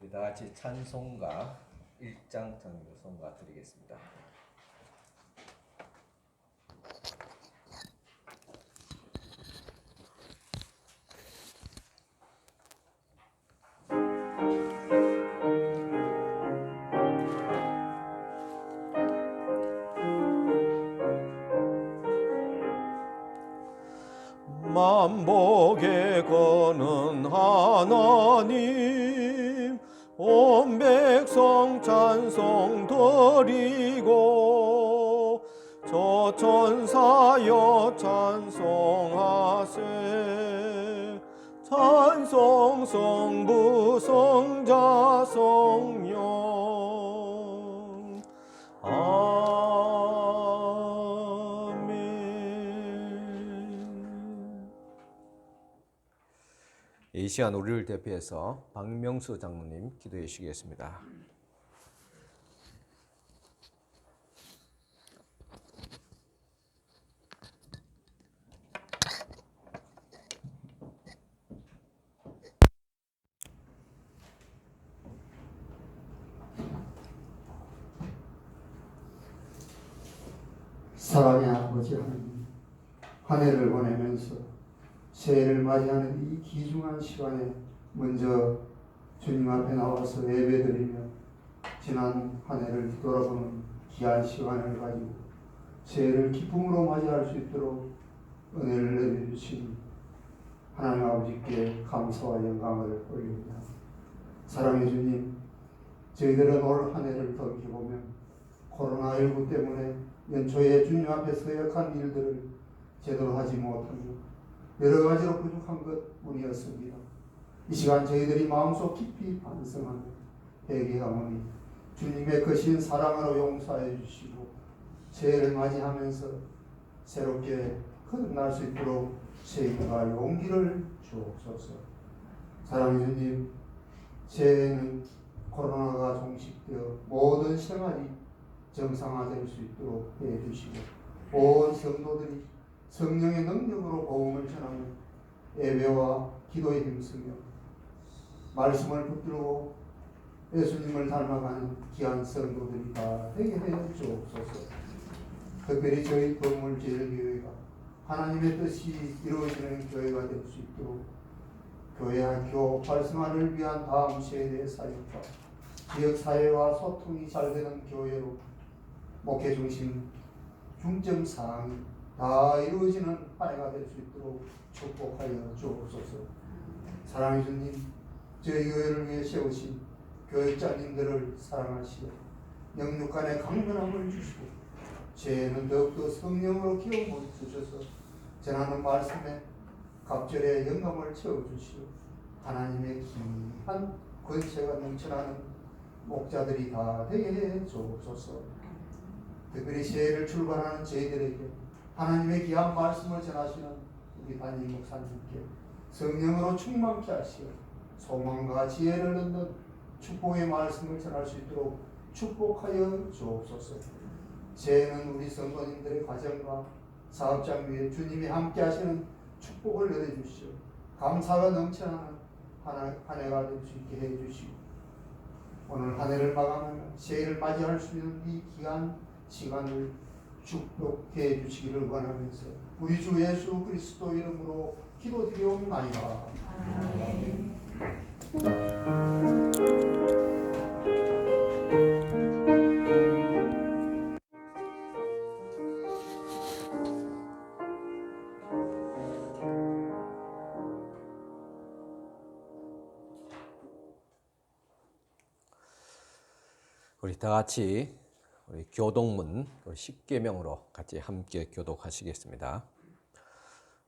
우리 다 같이 찬송가 1장 찬송가 드리겠습니다. 만복에 거는 하나님 온 백성 찬송 드리고 저 천사여 찬송하세 찬송 성부 성자 성령 이 시간 우리를 대표해서 박명수 장로님 기도해 주시겠습니다. 사랑의 아버지 하나님, 한 해를 보내면서 새해를 맞이하는 이 귀중한 시간에 먼저 주님 앞에 나와서 예배드리며 지난 한 해를 뒤돌아보는 귀한 시간을 가지고 새해를 기쁨으로 맞이할 수 있도록 은혜를 내려주신 하나님 아버지께 감사와 영광을 올립니다. 사랑의 주님, 저희들은 올 한 해를 돌이켜보며 코로나19 때문에 연초에 주님 앞에 서약한 일들을 제대로 하지 못하며 여러 가지로 부족한 것뿐이었습니다. 이 시간 저희들이 마음속 깊이 반성하며 회개하오니 주님의 크신 사랑으로 용서해 주시고 새해를 맞이하면서 새롭게 거듭날 수 있도록 새해가 용기를 주옵소서. 사랑의 주님, 새해에는 코로나가 종식되어 모든 생활이 정상화될 수 있도록 해주시고 온 성도들이 성령의 능력으로 복음을 전하며 예배와 기도에 힘쓰며 말씀을 붙들고 예수님을 닮아가는 귀한 성도들이 다 되게 해 주옵소서. 특별히 저희 건물제일교회가 하나님의 뜻이 이루어지는 교회가 될 수 있도록 교회 학교 활성화를 위한 다음 세대의 사역과 지역사회와 소통이 잘 되는 교회로 목회 중심 중점 사항이 다 이루어지는 한 해가 될 수 있도록 축복하여 주옵소서. 사랑해 주님, 저희 교회를 위해 세우신 교육자님들을 사랑하시어 영육간의 강건함을 주시고 죄는 더욱더 성령으로 기억을 주셔서 전하는 말씀에 갑절의 영감을 채워주시오. 하나님의 귀한 권세가 넘쳐나는 목자들이 다 되게 해 주옵소서. 특별히 새해를 출발하는 저희들에게 하나님의 귀한 말씀을 전하시는 우리 담임 목사님께 성령으로 충만케 하시어 소망과 지혜를 얻는 축복의 말씀을 전할 수 있도록 축복하여 주옵소서. 새해는 우리 성도님들의 가정과 사업장 위에 주님이 함께 하시는 축복을 내려주시오. 감사가 넘쳐나는 한 해가 될 수 있게 해주시고 오늘 한 해를 마감하며 새해를 맞이할 수 있는 이 귀한 시간을 축복해 주시기를 원하면서 우리 주 예수 그리스도 이름으로 기도드리옵나이다. 아멘. 우리 다 같이 우리 교독문 10계명으로 같이 함께 교독하시겠습니다.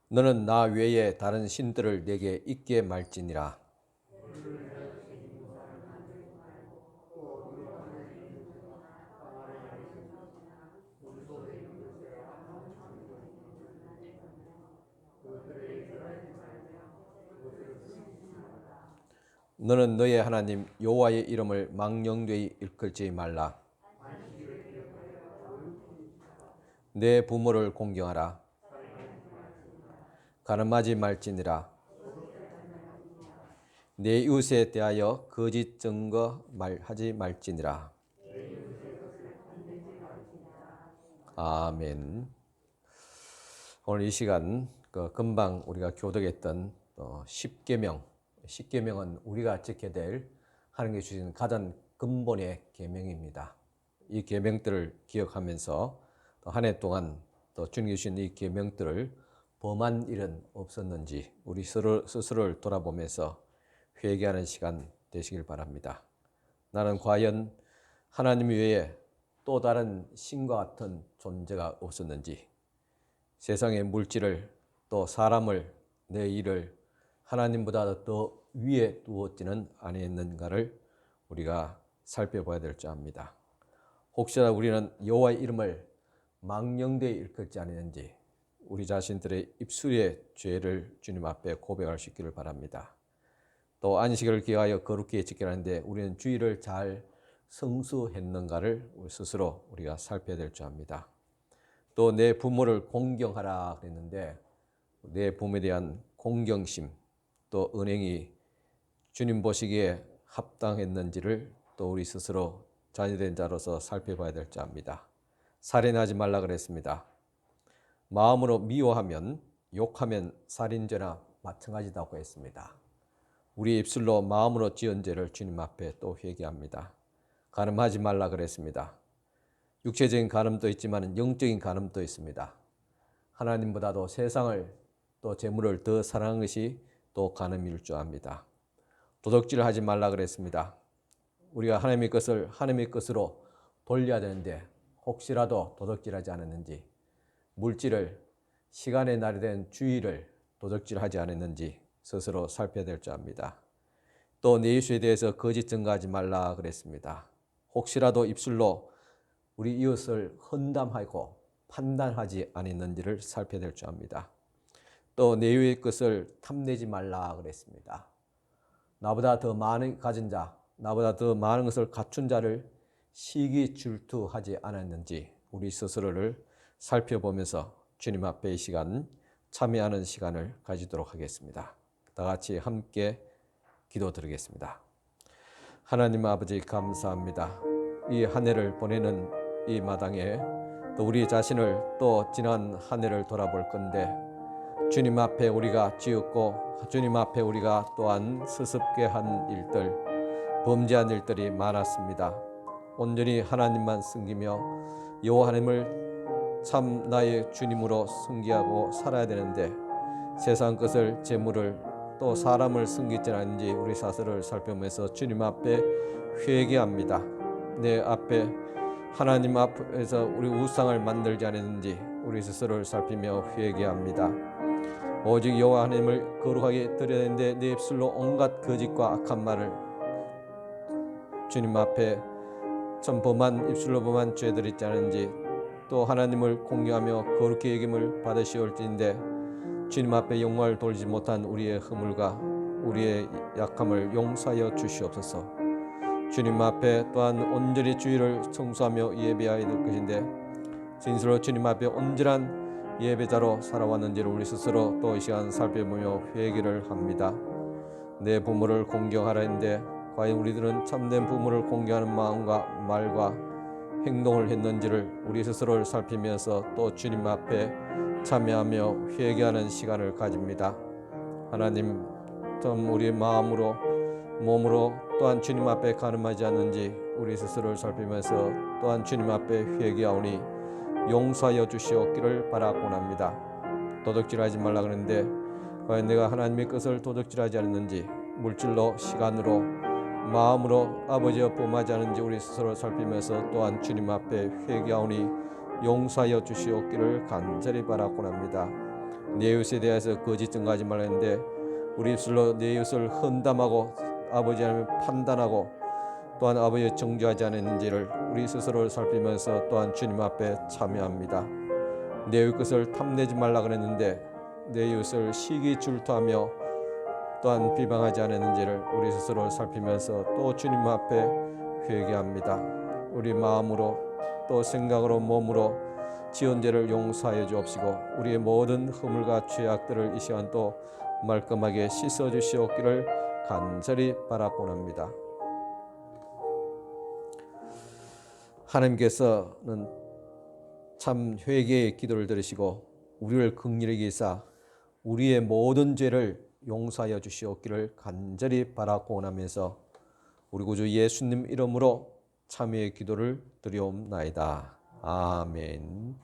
너는 나 외에 다른 신들을 내게 있게 말지니라. 너는 너의 하나님 여호와의 이름을 망령되이 일컬지 말라. 내 부모를 공경하라. 가늠하지 말지니라. 내 이웃에 대하여 거짓 증거 말하지 말지니라. 아멘. 오늘 이 시간 금방 우리가 교독했던 10계명은 우리가 지켜야 될 하나님께 주신 가장 근본의 계명입니다. 이 계명들을 기억하면서 한 해 동안 또 주님께 주신 이 계명들을 범한 일은 없었는지 우리 스스로를 돌아보면서 회개하는 시간 되시길 바랍니다. 나는 과연 하나님 외에 또 다른 신과 같은 존재가 없었는지, 세상의 물질을 또 사람을 내 일을 하나님보다 더 위에 두었지는 아니했는가를 우리가 살펴봐야 될 줄 압니다. 혹시나 우리는 여호와의 이름을 망령되이 일컫지 않았는지 우리 자신들의 입술의 죄를 주님 앞에 고백할 수 있기를 바랍니다. 또 안식일을 기하여 거룩히 지키라는데 우리는 주일을 잘 성수했는가를 스스로 우리가 살펴야 될 줄 압니다. 또 내 부모를 공경하라 그랬는데 내 부모에 대한 공경심 또 은행이 주님 보시기에 합당했는지를 또 우리 스스로 자녀된 자로서 살펴봐야 될 줄 압니다. 살인하지 말라 그랬습니다. 마음으로 미워하면 욕하면 살인죄나 마찬가지다고 했습니다. 우리 입술로 마음으로 지은 죄를 주님 앞에 또 회개합니다. 간음하지 말라 그랬습니다. 육체적인 간음도 있지만 영적인 간음도 있습니다. 하나님보다도 세상을 또 재물을 더 사랑하는 것이 또 간음일 줄 압니다. 도둑질을 하지 말라 그랬습니다. 우리가 하나님의 것을 하나님의 것으로 돌려야 되는데 혹시라도 도둑질하지 않았는지, 물질을 시간의 날이 된 주일을 도둑질하지 않았는지 스스로 살펴야 될 줄 압니다. 또 내 이웃에 대해서 거짓 증거하지 말라 그랬습니다. 혹시라도 입술로 우리 이웃을 헌담하고 판단하지 않았는지를 살펴야 될 줄 압니다. 또 내 이웃의 것을 탐내지 말라 그랬습니다. 나보다 더 많이 가진 자, 나보다 더 많은 것을 갖춘 자를 시기 질투하지 않았는지 우리 스스로를 살펴보면서 주님 앞에 이 시간 참여하는 시간을 가지도록 하겠습니다. 다 같이 함께 기도드리겠습니다. 하나님 아버지 감사합니다. 이 한 해를 보내는 이 마당에 또 우리 자신을 또 지난 한 해를 돌아볼 건데 주님 앞에 우리가 지었고 주님 앞에 우리가 또한 스습게 한 일들, 범죄한 일들이 많았습니다. 온전히 하나님만 섬기며 여호와 하나님을 참 나의 주님으로 섬기하고 살아야 되는데 세상 것을 재물을 또 사람을 섬기지 않는지 우리 사슬을 살펴보면서 주님 앞에 회개합니다. 내 앞에 하나님 앞에서 우리 우상을 만들지 않았는지 우리 스스로를 살피며 회개합니다. 오직 여호와 하나님을 거룩하게 드려야 되는데 내 입술로 온갖 거짓과 악한 말을 주님 앞에 참 범한 입술로 범한 죄들이 있지 않은지 또 하나님을 공경하며 거룩히 여김을 받으시올지인데 주님 앞에 영광을 돌리지 못한 우리의 허물과 우리의 약함을 용서하여 주시옵소서. 주님 앞에 또한 온전히 주의를 성수하며 예배해야 될 것인데 진실로 주님 앞에 온전한 예배자로 살아왔는지를 우리 스스로 또 이 시간 살펴보며 회개를 합니다. 내 부모를 공경하라 했는데 과연 우리들은 참된 부모를 공경하는 마음과 말과 행동을 했는지를 우리 스스로를 살피면서 또 주님 앞에 참여하며 회개하는 시간을 가집니다. 하나님, 좀 우리 마음으로 몸으로 또한 주님 앞에 간음하지 않는지 우리 스스로를 살피면서 또한 주님 앞에 회개하오니 용서하여 주시옵기를 바라곤합니다. 도둑질하지 말라 그러는데 과연 내가 하나님의 것을 도둑질하지 않았는지 물질로 시간으로 마음으로 아버지여 범하지 않은지 우리 스스로 살피면서 또한 주님 앞에 회개하오니 용서하여 주시옵기를 간절히 바라곤합니다. 내 이웃에 대해서 거짓 증거하지 말라 했는데 우리 입술로 내 이웃을 헌담하고 아버지 하나님을 판단하고 또한 아버지의 정죄하지 않았는지를 우리 스스로를 살피면서 또한 주님 앞에 참여합니다. 내 이웃 것을 탐내지 말라 그랬는데 내 이웃을 시기 질투하며 또한 비방하지 않았는지를 우리 스스로를 살피면서 또 주님 앞에 회개합니다. 우리 마음으로 또 생각으로 몸으로 지은 죄를 용서하여 주옵시고 우리의 모든 허물과 죄악들을 이 시간 또 말끔하게 씻어 주시옵기를 간절히 바라고납니다. 하나님께서는 참 회개의 기도를 들으시고 우리를 긍휼히 여기사 우리의 모든 죄를 용서하여 주시옵기를 간절히 바라고 원하면서 우리 구주 예수님 이름으로 참회의 기도를 드리옵나이다. 아멘.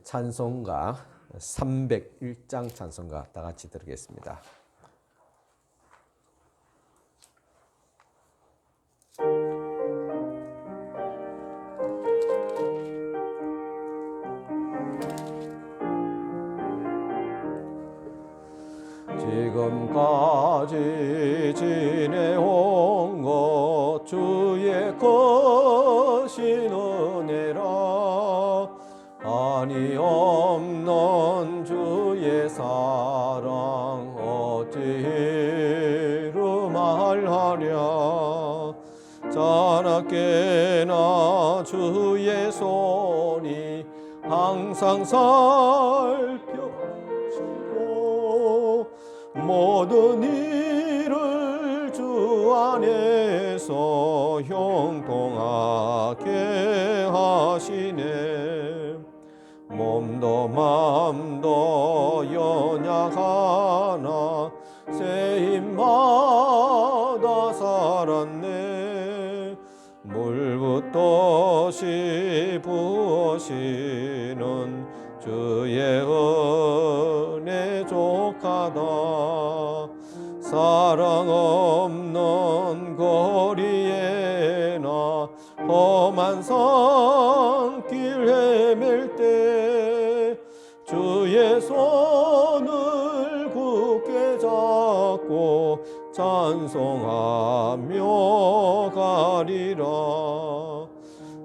찬송가 301장 찬송가 다 같이 드리겠습니다. 지금까지 지내온 것 주의 거신 은혜라 아니 없는 주의 사랑 어찌로 말하랴 자나깨나 주의 손이 항상 살펴주시고 모든 일을 주 안에서 형통하게 하시네 몸도 맘도 연약하나 새임마다 살았네 물붓듯이 부으시는 주의 은혜 족하다 사랑 없는 거리에나 험한 산길 헤맬 때 주의 손을 굳게 잡고 찬송하며 가리라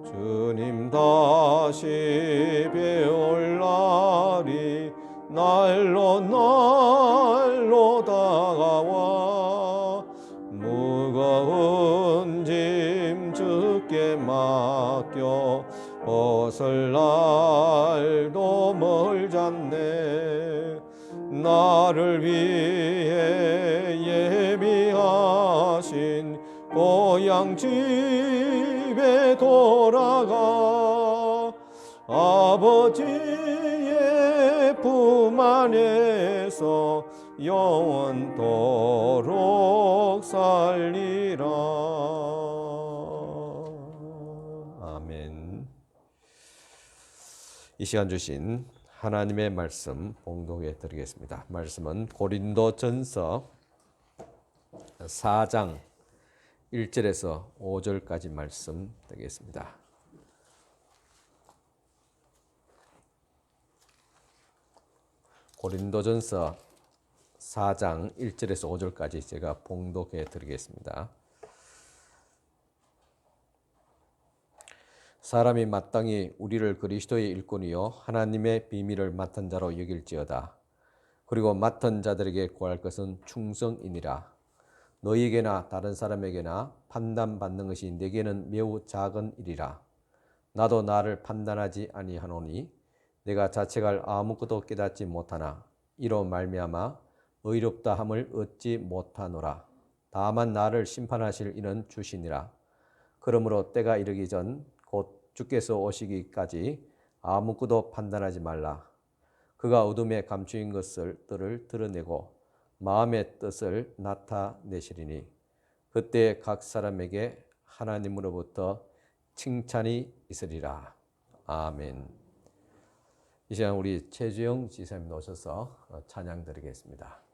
주님 다시 배울 날이 날로 날로 다가와 무거운 짐 주께 맡겨 벗을 날도 멀잖네 나를 위해 예비하신 고향 집에 돌아가 아버지의 품 안에서 영원토록 살리라. 아멘. 이 시간 주신 하나님의 말씀 봉독해 드리겠습니다. 말씀은 고린도전서 4장 1절에서 5절까지 말씀 되겠습니다. 고린도전서 4장 1절에서 5절까지 제가 봉독해 드리겠습니다. 사람이 마땅히 우리를 그리스도의 일꾼이요 하나님의 비밀을 맡은 자로 여길지어다. 그리고 맡은 자들에게 구할 것은 충성이니라. 너희에게나 다른 사람에게나 판단받는 것이 내게는 매우 작은 일이라. 나도 나를 판단하지 아니하노니 내가 자책할 아무것도 깨닫지 못하나 이로 말미암아 의롭다 함을 얻지 못하노라. 다만 나를 심판하실 이는 주시니라. 그러므로 때가 이르기 전 곧 주께서 오시기까지 아무것도 판단하지 말라. 그가 어둠에 감추인 것들을 드러내고 마음의 뜻을 나타내시리니 그때 각 사람에게 하나님으로부터 칭찬이 있으리라. 아멘. 이 시간 우리 최주영 지사님 오셔서 찬양 드리겠습니다.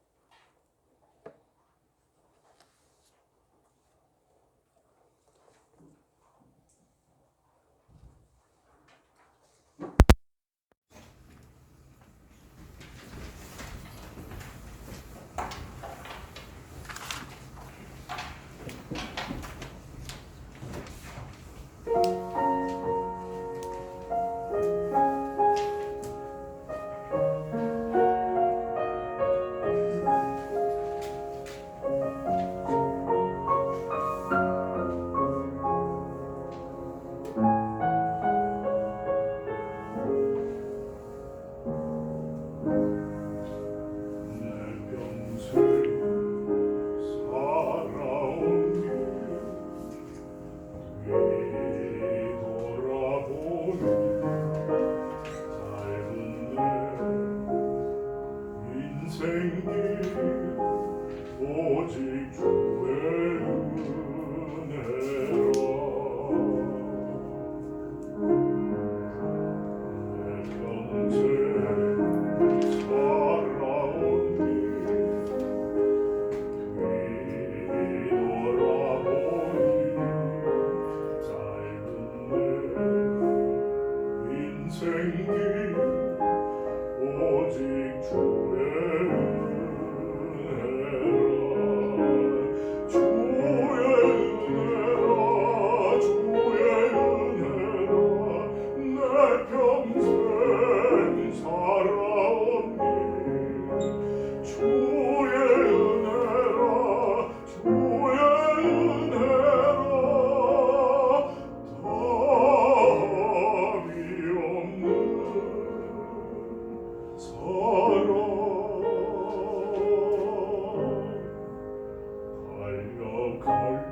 갈 길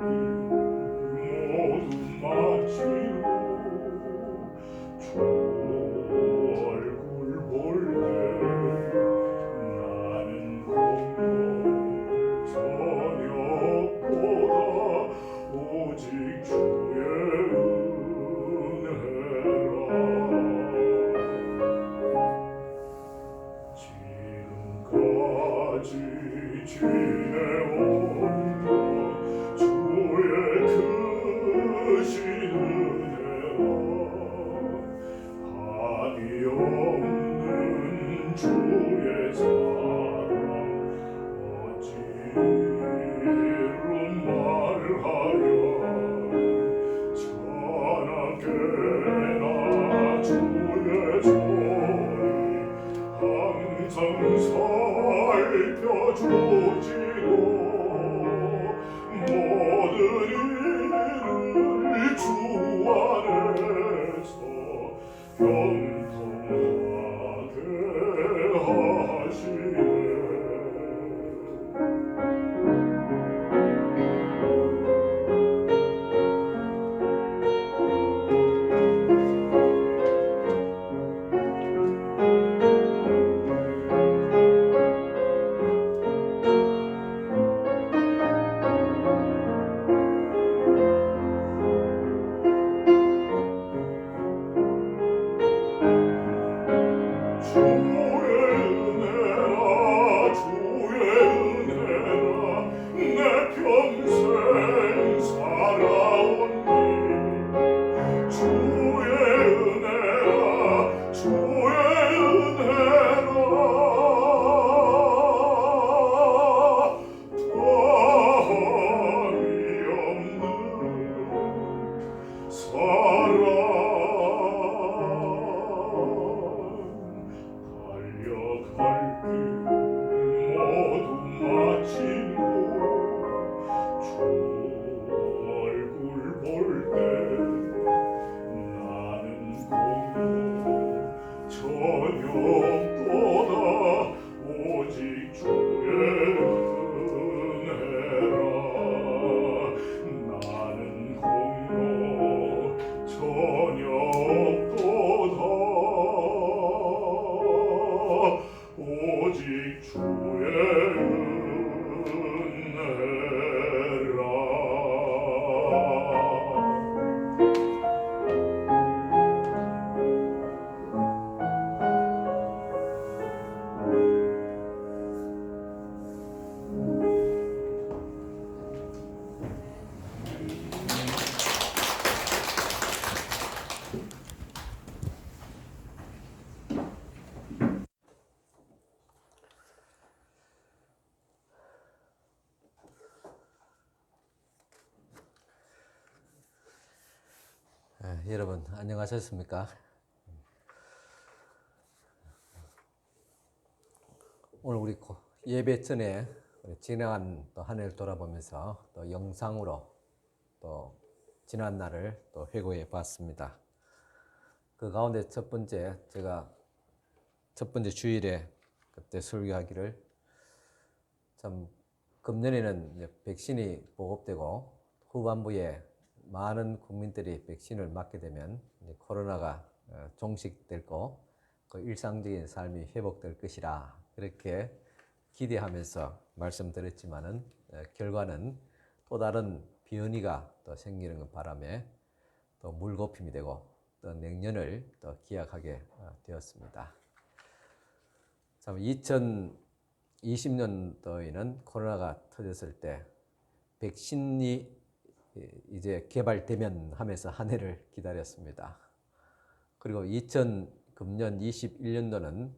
모두 마치고 주 얼굴 볼 때 나는 공로 저녁보다 오직 주의 은혜라. 지금까지 지내온 것 주의 크신 은혜라. 한이 없는 주의 사랑 어찌 이름 말하랴. 찬하게나 주의 소리 항상 살펴주지도 모든 일을 주 안에서 형통하게 하시네. 여러분 안녕하셨습니까? 오늘 우리 예배 전에 지나간 또 한 해를 돌아보면서 또 영상으로 또 지난 날을 또 회고해 봤습니다. 그 가운데 제가 첫 번째 주일에 그때 설교하기를 참 금년에는 이제 백신이 보급되고 후반부에 많은 국민들이 백신을 맞게 되면 이제 코로나가 종식될 거, 그 일상적인 삶이 회복될 것이라 그렇게 기대하면서 말씀드렸지만은 결과는 또 다른 변이가 또 생기는 바람에 또 물거품이 되고 또 내년을 또 기약하게 되었습니다. 참 2020년도에는 코로나가 터졌을 때 백신이 이제 개발되면 하면서 한 해를 기다렸습니다. 그리고 금년 21년도는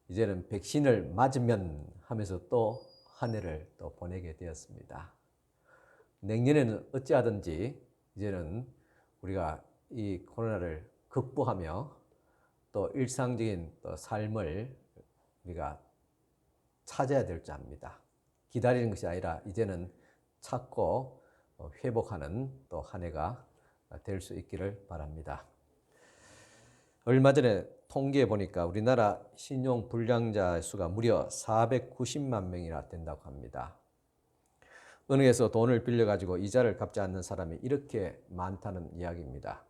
이제는 백신을 맞으면 하면서 또 한 해를 또 보내게 되었습니다. 내년에는 어찌하든지 이제는 우리가 이 코로나를 극복하며 또 일상적인 또 삶을 우리가 찾아야 될 줄 압니다. 기다리는 것이 아니라 이제는 찾고 회복하는 또 한 해가 될 수 있기를 바랍니다. 얼마 전에 통계해 보니까 우리나라 신용 불량자 수가 무려 490만 명이나 된다고 합니다. 은행에서 돈을 빌려가지고 이자를 갚지 않는 사람이 이렇게 많다는 이야기입니다.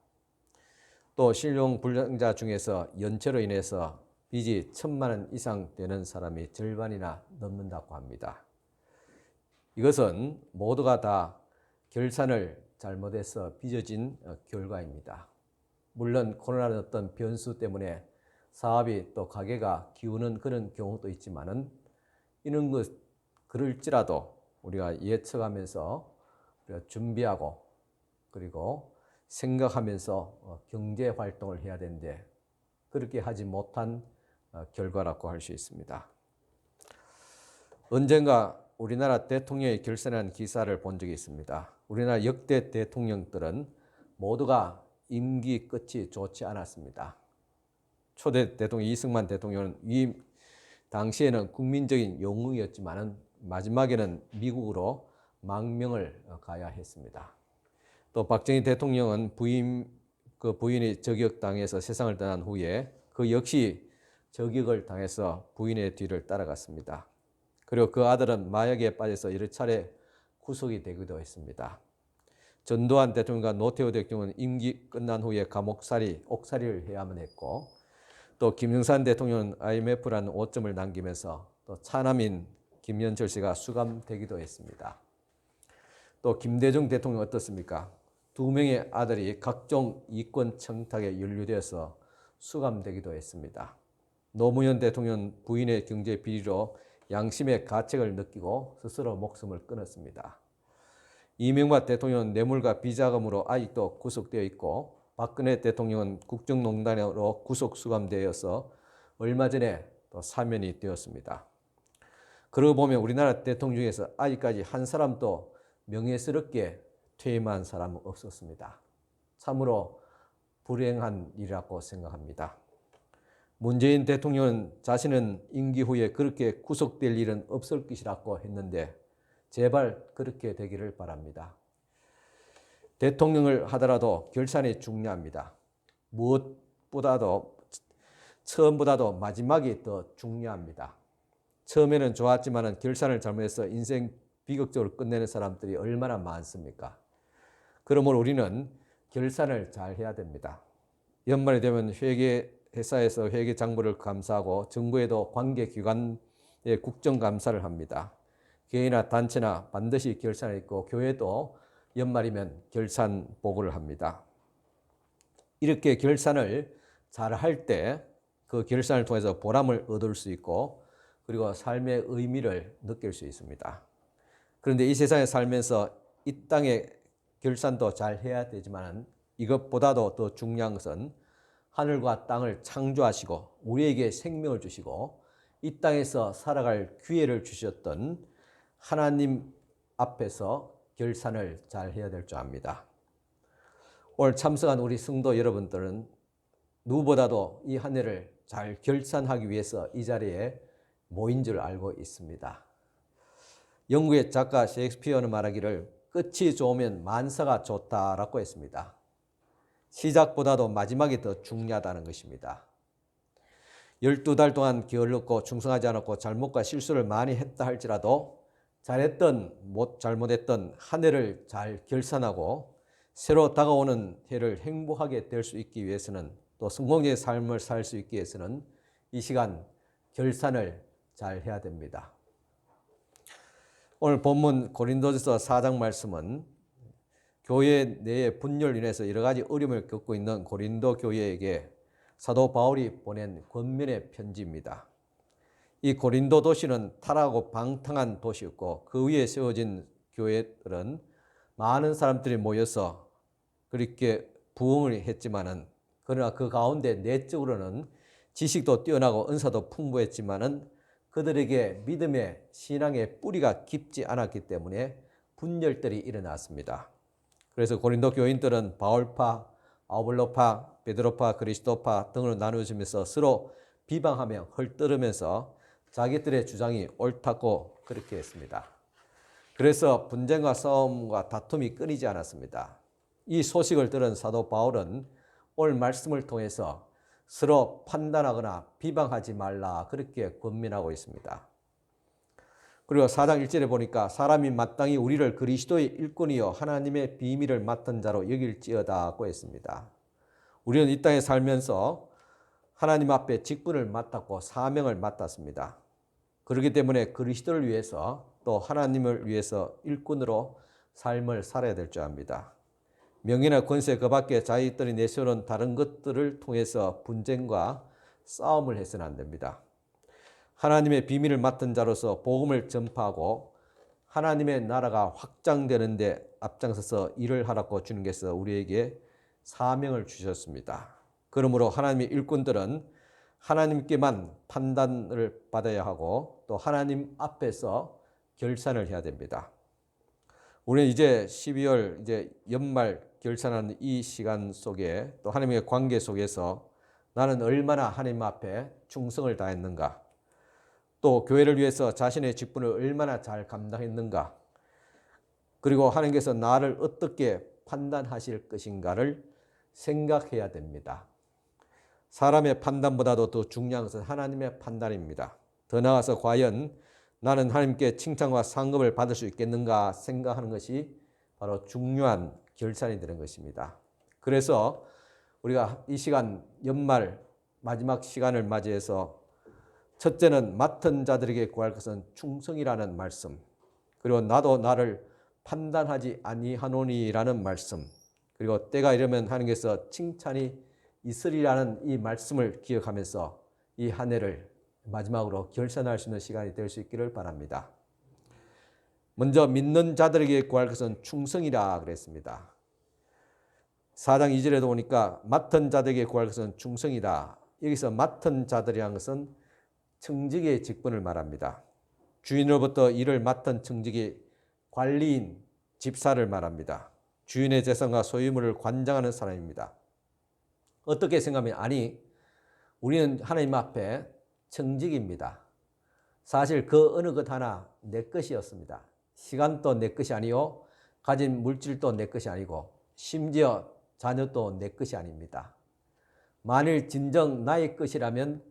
또 신용 불량자 중에서 연체로 인해서 빚이 1,000만 원 이상 되는 사람이 절반이나 넘는다고 합니다. 이것은 모두가 다 결산을 잘못해서 빚어진 결과입니다. 물론 코로나는 어떤 변수 때문에 사업이 또 가게가 기우는 그런 경우도 있지만은 이런 것 그럴지라도 우리가 예측하면서 우리가 준비하고 그리고 생각하면서 경제 활동을 해야 되는데 그렇게 하지 못한 결과라고 할 수 있습니다. 언젠가 우리나라 대통령이 결산한 기사를 본 적이 있습니다. 우리나라 역대 대통령들은 모두가 임기 끝이 좋지 않았습니다. 초대 대통령 이승만 대통령은 당시에는 국민적인 영웅이었지만은 마지막에는 미국으로 망명을 가야 했습니다. 또 박정희 대통령은 부인이 저격당해서 세상을 떠난 후에 그 역시 저격을 당해서 부인의 뒤를 따라갔습니다. 그리고 그 아들은 마약에 빠져서 여러 차례 구속이 되기도 했습니다. 전두환 대통령과 노태우 대통령은 임기 끝난 후에 옥살이를 해야만 했고 또 김영삼 대통령은 IMF라는 오점을 남기면서 또 차남인 김현철 씨가 수감되기도 했습니다. 또 김대중 대통령 어떻습니까? 2명의 아들이 각종 이권 청탁에 연루되어서 수감되기도 했습니다. 노무현 대통령은 부인의 경제 비리로 양심의 가책을 느끼고 스스로 목숨을 끊었습니다. 이명박 대통령은 뇌물과 비자금으로 아직도 구속되어 있고 박근혜 대통령은 국정농단으로 구속 수감되어서 얼마 전에 또 사면이 되었습니다. 그러고 보면 우리나라 대통령 중에서 아직까지 한 사람도 명예스럽게 퇴임한 사람은 없었습니다. 참으로 불행한 일이라고 생각합니다. 문재인 대통령은 자신은 임기 후에 그렇게 구속될 일은 없을 것이라고 했는데 제발 그렇게 되기를 바랍니다. 대통령을 하더라도 결산이 중요합니다. 무엇보다도 처음보다도 마지막이 더 중요합니다. 처음에는 좋았지만 결산을 잘못해서 인생 비극적으로 끝내는 사람들이 얼마나 많습니까? 그러므로 우리는 결산을 잘 해야 됩니다. 연말이 되면 회사에서 회계 장부를 감사하고 정부에도 관계기관의 국정감사를 합니다. 개인이나 단체나 반드시 결산이 있고 교회도 연말이면 결산 보고를 합니다. 이렇게 결산을 잘 할 때 그 결산을 통해서 보람을 얻을 수 있고 그리고 삶의 의미를 느낄 수 있습니다. 그런데 이 세상에 살면서 이 땅의 결산도 잘 해야 되지만 이것보다도 더 중요한 것은 하늘과 땅을 창조하시고 우리에게 생명을 주시고 이 땅에서 살아갈 기회를 주셨던 하나님 앞에서 결산을 잘 해야 될 줄 압니다. 오늘 참석한 우리 성도 여러분들은 누구보다도 이 한 해를 잘 결산하기 위해서 이 자리에 모인 줄 알고 있습니다. 영국의 작가 셰익스피어는 말하기를 끝이 좋으면 만사가 좋다라고 했습니다. 시작보다도 마지막이 더 중요하다는 것입니다. 12달 동안 게을렀고 충성하지 않았고 잘못과 실수를 많이 했다 할지라도 잘했던 잘못했던 한 해를 잘 결산하고 새로 다가오는 해를 행복하게 될 수 있기 위해서는 또 성공적인 삶을 살 수 있기 위해서는 이 시간 결산을 잘 해야 됩니다. 오늘 본문 고린도전서 4장 말씀은 교회 내의 분열로 인해서 여러 가지 어려움을 겪고 있는 고린도 교회에게 사도 바울이 보낸 권면의 편지입니다. 이 고린도 도시는 타락하고 방탕한 도시였고 그 위에 세워진 교회들은 많은 사람들이 모여서 그렇게 부흥을 했지만은 그러나 그 가운데 내적으로는 지식도 뛰어나고 은사도 풍부했지만은 그들에게 믿음의 신앙의 뿌리가 깊지 않았기 때문에 분열들이 일어났습니다. 그래서 고린도 교인들은 바울파, 아볼로파, 베드로파, 그리스도파 등으로 나누어지면서 서로 비방하며 헐뜯으면서 자기들의 주장이 옳다고 그렇게 했습니다. 그래서 분쟁과 싸움과 다툼이 끊이지 않았습니다. 이 소식을 들은 사도 바울은 오늘 말씀을 통해서 서로 판단하거나 비방하지 말라 그렇게 권면하고 있습니다. 그리고 4장 1절에 보니까 사람이 마땅히 우리를 그리스도의 일꾼이요 하나님의 비밀을 맡은 자로 여길지어다고 했습니다. 우리는 이 땅에 살면서 하나님 앞에 직분을 맡았고 사명을 맡았습니다. 그렇기 때문에 그리스도를 위해서 또 하나님을 위해서 일꾼으로 삶을 살아야 될 줄 압니다. 명예나 권세 그 밖에 자기들이 내세우는 다른 것들을 통해서 분쟁과 싸움을 해서는 안 됩니다. 하나님의 비밀을 맡은 자로서 복음을 전파하고 하나님의 나라가 확장되는 데 앞장서서 일을 하라고 주님께서 우리에게 사명을 주셨습니다. 그러므로 하나님의 일꾼들은 하나님께만 판단을 받아야 하고 또 하나님 앞에서 결산을 해야 됩니다. 우리는 이제 12월 이제 연말 결산하는 이 시간 속에 또 하나님의 관계 속에서 나는 얼마나 하나님 앞에 충성을 다했는가, 또 교회를 위해서 자신의 직분을 얼마나 잘 감당했는가, 그리고 하나님께서 나를 어떻게 판단하실 것인가를 생각해야 됩니다. 사람의 판단보다도 더 중요한 것은 하나님의 판단입니다. 더 나아가서 과연 나는 하나님께 칭찬과 상급을 받을 수 있겠는가 생각하는 것이 바로 중요한 결산이 되는 것입니다. 그래서 우리가 이 시간 연말 마지막 시간을 맞이해서 첫째는 맡은 자들에게 구할 것은 충성이라는 말씀, 그리고 나도 나를 판단하지 아니하노니라는 말씀, 그리고 때가 이르면 하나님께서 칭찬이 있으리라는 이 말씀을 기억하면서 이 한 해를 마지막으로 결산할 수 있는 시간이 될 수 있기를 바랍니다. 먼저 믿는 자들에게 구할 것은 충성이라 그랬습니다. 4장 2절에도 보니까 맡은 자들에게 구할 것은 충성이다. 여기서 맡은 자들이라는 것은 청직의 직분을 말합니다. 주인으로부터 일을 맡은 청직이 관리인, 집사를 말합니다. 주인의 재산과 소유물을 관장하는 사람입니다. 어떻게 생각하면 아니 우리는 하나님 앞에 청직입니다. 사실 그 어느 것 하나 내 것이었습니다. 시간도 내 것이 아니요, 가진 물질도 내 것이 아니고 심지어 자녀도 내 것이 아닙니다. 만일 진정 나의 것이라면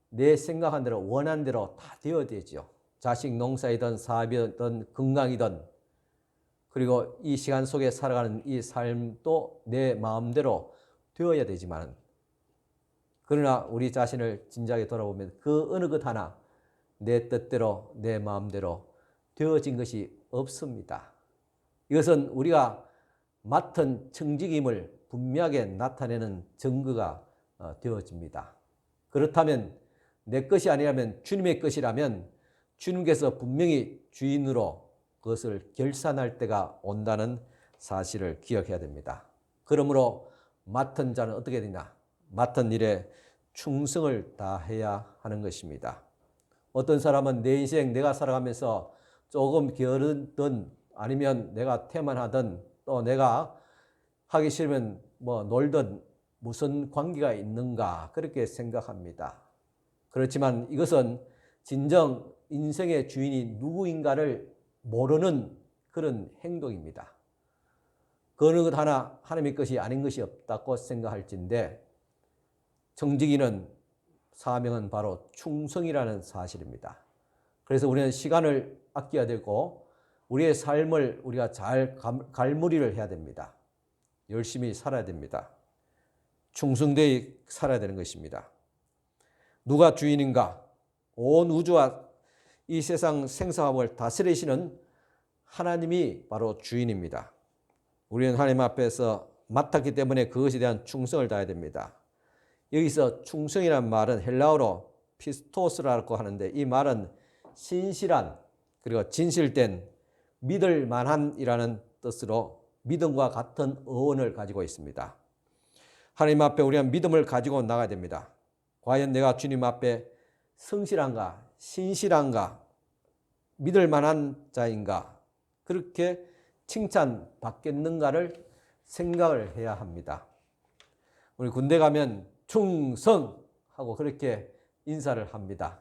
내 생각한 대로 원한 대로 다 되어야 되죠. 자식 농사이든 사업이든 건강이든, 그리고 이 시간 속에 살아가는 이 삶도 내 마음대로 되어야 되지만, 그러나 우리 자신을 진지하게 돌아보면 그 어느 것 하나 내 뜻대로 내 마음대로 되어진 것이 없습니다. 이것은 우리가 맡은 청직임을 분명하게 나타내는 증거가 되어집니다. 그렇다면 내 것이 아니라면 주님의 것이라면 주님께서 분명히 주인으로 그것을 결산할 때가 온다는 사실을 기억해야 됩니다. 그러므로 맡은 자는 어떻게 되냐? 맡은 일에 충성을 다해야 하는 것입니다. 어떤 사람은 내 인생 내가 살아가면서 조금 게으르든 아니면 내가 태만하든 또 내가 하기 싫으면 놀든 무슨 관계가 있는가 그렇게 생각합니다. 그렇지만 이것은 진정 인생의 주인이 누구인가를 모르는 그런 행동입니다. 그 어느 것 하나 하나님의 것이 아닌 것이 없다고 생각할진데, 청지기는 사명은 바로 충성이라는 사실입니다. 그래서 우리는 시간을 아껴야 되고 우리의 삶을 우리가 잘 갈무리를 해야 됩니다. 열심히 살아야 됩니다. 충성되어 살아야 되는 것입니다. 누가 주인인가? 온 우주와 이 세상 생사화복을 다스리시는 하나님이 바로 주인입니다. 우리는 하나님 앞에서 맡았기 때문에 그것에 대한 충성을 다해야 됩니다. 여기서 충성이라는 말은 헬라어로 피스토스라고 하는데, 이 말은 신실한, 그리고 진실된, 믿을 만한이라는 뜻으로 믿음과 같은 어원을 가지고 있습니다. 하나님 앞에 우리가 믿음을 가지고 나가야 됩니다. 과연 내가 주님 앞에 성실한가, 신실한가, 믿을 만한 자인가, 그렇게 칭찬받겠는가를 생각을 해야 합니다. 우리 군대 가면 충성하고 그렇게 인사를 합니다.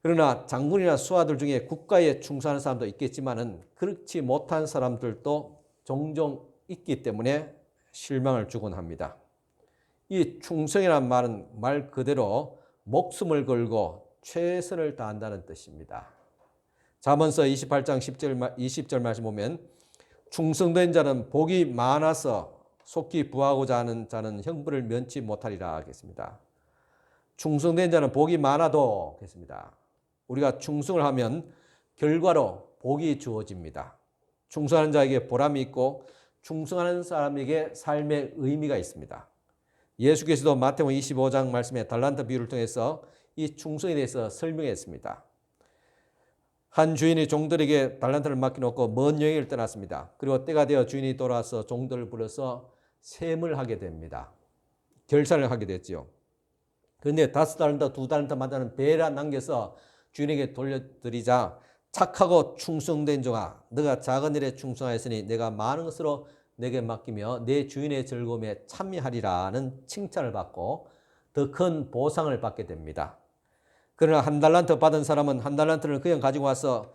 그러나 장군이나 수하들 중에 국가에 충성하는 사람도 있겠지만은 그렇지 못한 사람들도 종종 있기 때문에 실망을 주곤 합니다. 이 충성이라는 말은 말 그대로 목숨을 걸고 최선을 다한다는 뜻입니다. 잠언서 28장 20절 말씀 보면 충성된 자는 복이 많아서 속히 부하고자 하는 자는 형벌을 면치 못하리라 하겠습니다. 충성된 자는 복이 많아도 하겠습니다. 우리가 충성을 하면 결과로 복이 주어집니다. 충성하는 자에게 보람이 있고 충성하는 사람에게 삶의 의미가 있습니다. 예수께서도 마태복음 25장 말씀에 달란트 비유를 통해서 이 충성에 대해서 설명했습니다. 한 주인이 종들에게 달란트를 맡겨놓고 먼 여행을 떠났습니다. 그리고 때가 되어 주인이 돌아와서 종들을 불러서 셈을 하게 됩니다. 결산을 하게 됐죠. 그런데 5달란트, 2달란트 마다는 배라 남겨서 주인에게 돌려드리자 착하고 충성된 종아, 너가 작은 일에 충성하였으니 내가 많은 것으로 내게 맡기며 내 주인의 즐거움에 참여하리라는 칭찬을 받고 더 큰 보상을 받게 됩니다. 그러나 1달란트 받은 사람은 1달란트를 그냥 가지고 와서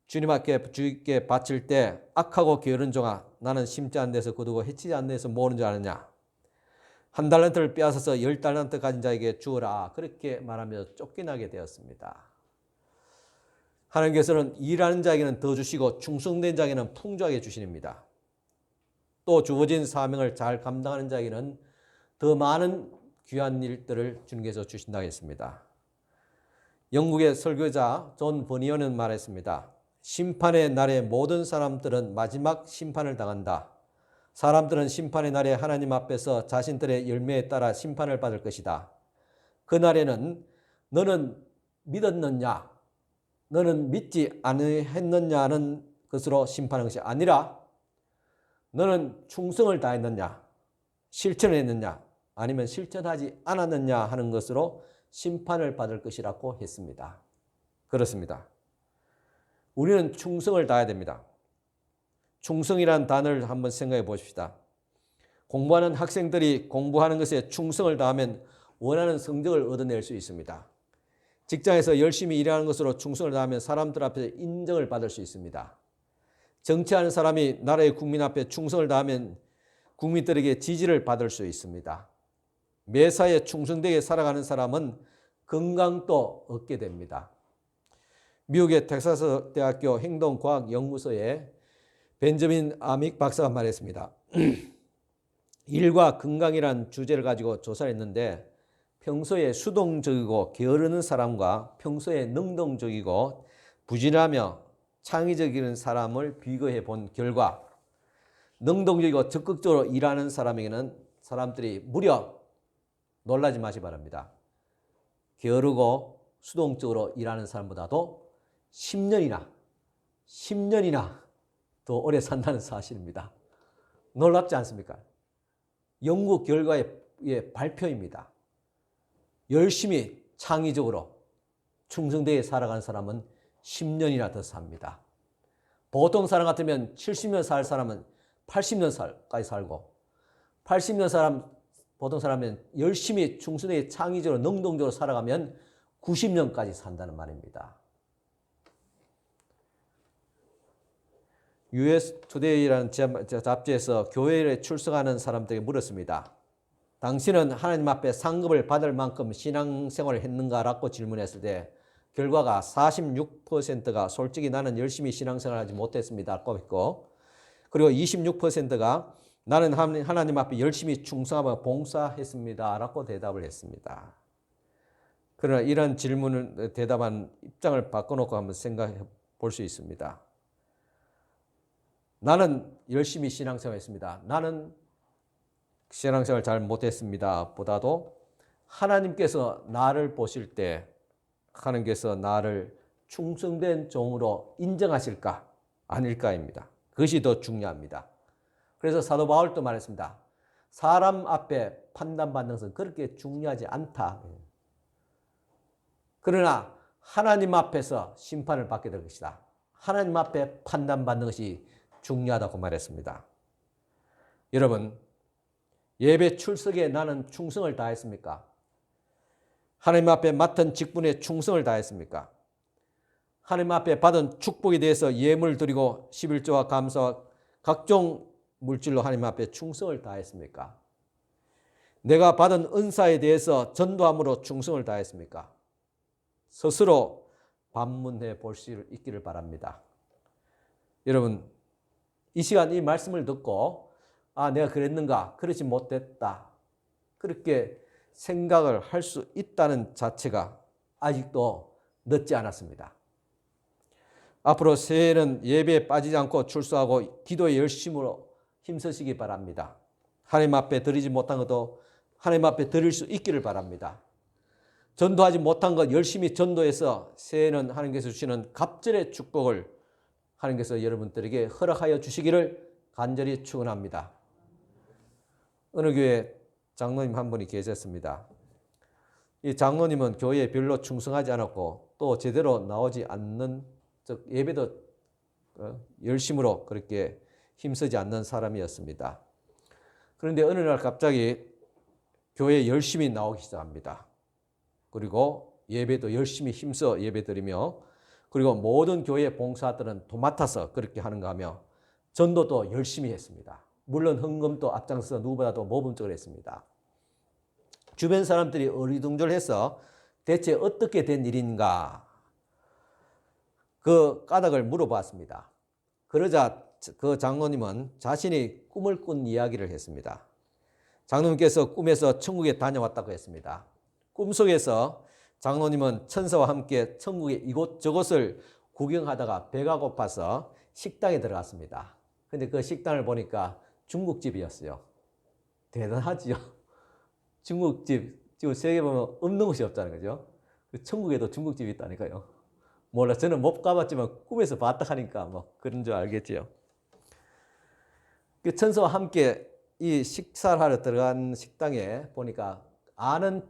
주님께 바칠 때 악하고 게으른 종아, 나는 심지 않은 데서 거두고 해치지 않는 데서 모으는 줄 아느냐. 1달란트를 빼앗아서 10달란트 가진 자에게 주어라. 그렇게 말하며 쫓겨나게 되었습니다. 하나님께서는 일하는 자에게는 더 주시고 충성된 자에게는 풍족하게 주시옵니다. 또 주어진 사명을 잘 감당하는 자에게는 더 많은 귀한 일들을 주님께서 주신다고 했습니다. 영국의 설교자 존 버니어는 말했습니다. 심판의 날에 모든 사람들은 마지막 심판을 당한다. 사람들은 심판의 날에 하나님 앞에서 자신들의 열매에 따라 심판을 받을 것이다. 그 날에는 너는 믿었느냐, 너는 믿지 않았느냐는 것으로 심판하는 것이 아니라 너는 충성을 다했느냐, 실천했느냐, 아니면 실천하지 않았느냐 하는 것으로 심판을 받을 것이라고 했습니다. 그렇습니다. 우리는 충성을 다해야 됩니다. 충성이라는 단어를 한번 생각해 보십시다. 공부하는 학생들이 공부하는 것에 충성을 다하면 원하는 성적을 얻어낼 수 있습니다. 직장에서 열심히 일하는 것으로 충성을 다하면 사람들 앞에서 인정을 받을 수 있습니다. 정치하는 사람이 나라의 국민 앞에 충성을 다하면 국민들에게 지지를 받을 수 있습니다. 매사에 충성되게 살아가는 사람은 건강도 얻게 됩니다. 미국의 텍사스 대학교 행동과학연구소에 벤저민 아믹 박사가 말했습니다. 일과 건강이란 주제를 가지고 조사를 했는데 평소에 수동적이고 게으르는 사람과 평소에 능동적이고 부진하며 창의적인 사람을 비교해 본 결과 능동적이고 적극적으로 일하는 사람에게는 사람들이 무려 놀라지 마시기 바랍니다. 게으르고 수동적으로 일하는 사람보다도 10년이나 더 오래 산다는 사실입니다. 놀랍지 않습니까? 연구 결과의 발표입니다. 열심히 창의적으로 충성되게 살아가는 사람은 10년이나 더 삽니다. 보통 사람 같으면 70년 살 사람은 80년까지 살고 80년 사람 보통 사람은 열심히 충성되게 창의적으로 능동적으로 살아가면 90년까지 산다는 말입니다. US Today라는 잡지에서 교회에 출석하는 사람들에게 물었습니다. 당신은 하나님 앞에 상급을 받을 만큼 신앙생활을 했는가라고 질문했을 때 결과가 46%가 솔직히 나는 열심히 신앙생활하지 못했습니다라고 했고, 그리고 26%가 나는 하나님 앞에 열심히 충성하며 봉사했습니다라고 대답을 했습니다. 그러나 이런 질문을 대답한 입장을 바꿔놓고 한번 생각해 볼 수 있습니다. 나는 열심히 신앙생활했습니다. 나는 신앙생활 잘 못했습니다. 보다도 하나님께서 나를 보실 때 하나님께서 나를 충성된 종으로 인정하실까 아닐까입니다. 그것이 더 중요합니다. 그래서 사도 바울도 말했습니다. 사람 앞에 판단받는 것은 그렇게 중요하지 않다. 그러나 하나님 앞에서 심판을 받게 될 것이다. 하나님 앞에 판단받는 것이 중요하다고 말했습니다. 여러분, 예배 출석에 나는 충성을 다했습니까? 하나님 앞에 맡은 직분에 충성을 다했습니까? 하나님 앞에 받은 축복에 대해서 예물 드리고 11조와 감사와 각종 물질로 하나님 앞에 충성을 다했습니까? 내가 받은 은사에 대해서 전도함으로 충성을 다했습니까? 스스로 반문해 볼 수 있기를 바랍니다. 여러분, 이 시간 이 말씀을 듣고 내가 그랬는가? 그러지 못했다. 그렇게 생각을 할 수 있다는 자체가 아직도 늦지 않았습니다. 앞으로 새해에는 예배에 빠지지 않고 출소하고 기도에 열심으로 힘쓰시기 바랍니다. 하나님 앞에 드리지 못한 것도 하나님 앞에 드릴 수 있기를 바랍니다. 전도하지 못한 것 열심히 전도해서 새해에는 하나님께서 주시는 갑절의 축복을 하나님께서 여러분들에게 허락하여 주시기를 간절히 축원합니다. 어느 교회 장로님 한 분이 계셨습니다. 이 장로님은 교회에 별로 충성하지 않았고 또 제대로 나오지 않는, 즉 예배도 열심으로 그렇게 힘쓰지 않는 사람이었습니다. 그런데 어느 날 갑자기 교회에 열심히 나오기 시작합니다. 그리고 예배도 열심히 힘써 예배드리며, 그리고 모든 교회 봉사들은 도맡아서 그렇게 하는가 하며 전도도 열심히 했습니다. 물론 헌금도 앞장서서 누구보다도 모범적으로 했습니다. 주변 사람들이 어리둥절해서 대체 어떻게 된 일인가 그 까닭을 물어봤습니다. 그러자 그 장로님은 자신이 꿈을 꾼 이야기를 했습니다. 장로님께서 꿈에서 천국에 다녀왔다고 했습니다. 꿈속에서 장로님은 천사와 함께 천국의 이곳저곳을 구경하다가 배가 고파서 식당에 들어갔습니다. 근데 그 식당을 보니까 중국집이었어요. 대단하지요. 중국집, 지금 세계 보면 없는 곳이 없잖아요. 그죠? 천국에도 중국집이 있다니까요. 몰라, 저는 못 가봤지만 꿈에서 봤다 하니까 뭐 그런 줄 알겠지요. 그 천사와 함께 이 식사를 하러 들어간 식당에 보니까 아는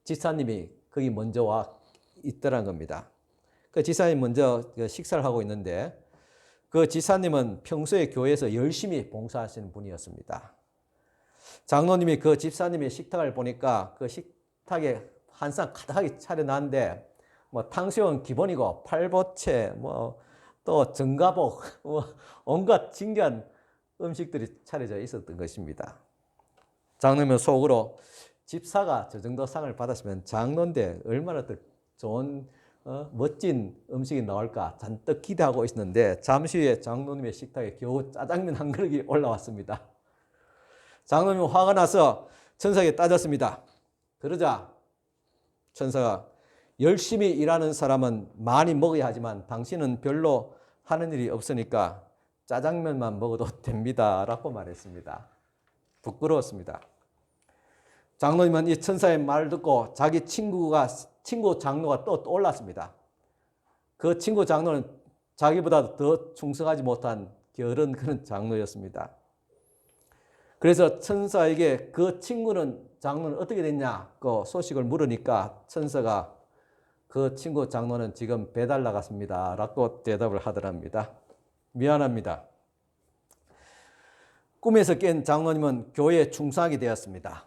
지사님이 거기 먼저 와 있더란 겁니다. 그 지사님 먼저 식사를 하고 있는데 그 지사님은 평소에 교회에서 열심히 봉사하시는 분이었습니다. 장로님이 그 집사님의 식탁을 보니까 그 식탁에 한 상 가득하게 차려놨는데 뭐 탕수육은 기본이고 팔보채 또 전가복 온갖 진귀한 음식들이 차려져 있었던 것입니다. 장로님은 속으로 집사가 저 정도 상을 받았으면 장로인데 얼마나 더 좋은 멋진 음식이 나올까 잔뜩 기대하고 있었는데 잠시 후에 장로님의 식탁에 겨우 짜장면 한 그릇이 올라왔습니다. 장로님은 화가 나서 천사에게 따졌습니다. 그러자 천사가 열심히 일하는 사람은 많이 먹어야 하지만 당신은 별로 하는 일이 없으니까 짜장면만 먹어도 됩니다 라고 말했습니다. 부끄러웠습니다. 장로님은 이 천사의 말을 듣고 자기 친구 장로가 또 떠올랐습니다. 그 친구 장로는 자기보다 더 충성하지 못한 게으른 그런 장로였습니다. 그래서 천사에게 그 장로는 어떻게 됐냐 그 소식을 물으니까 천사가 그 친구 장로는 지금 배달 나갔습니다 라고 대답을 하더랍니다. 미안합니다. 꿈에서 깬 장로님은 교회에 충성하게 되었습니다.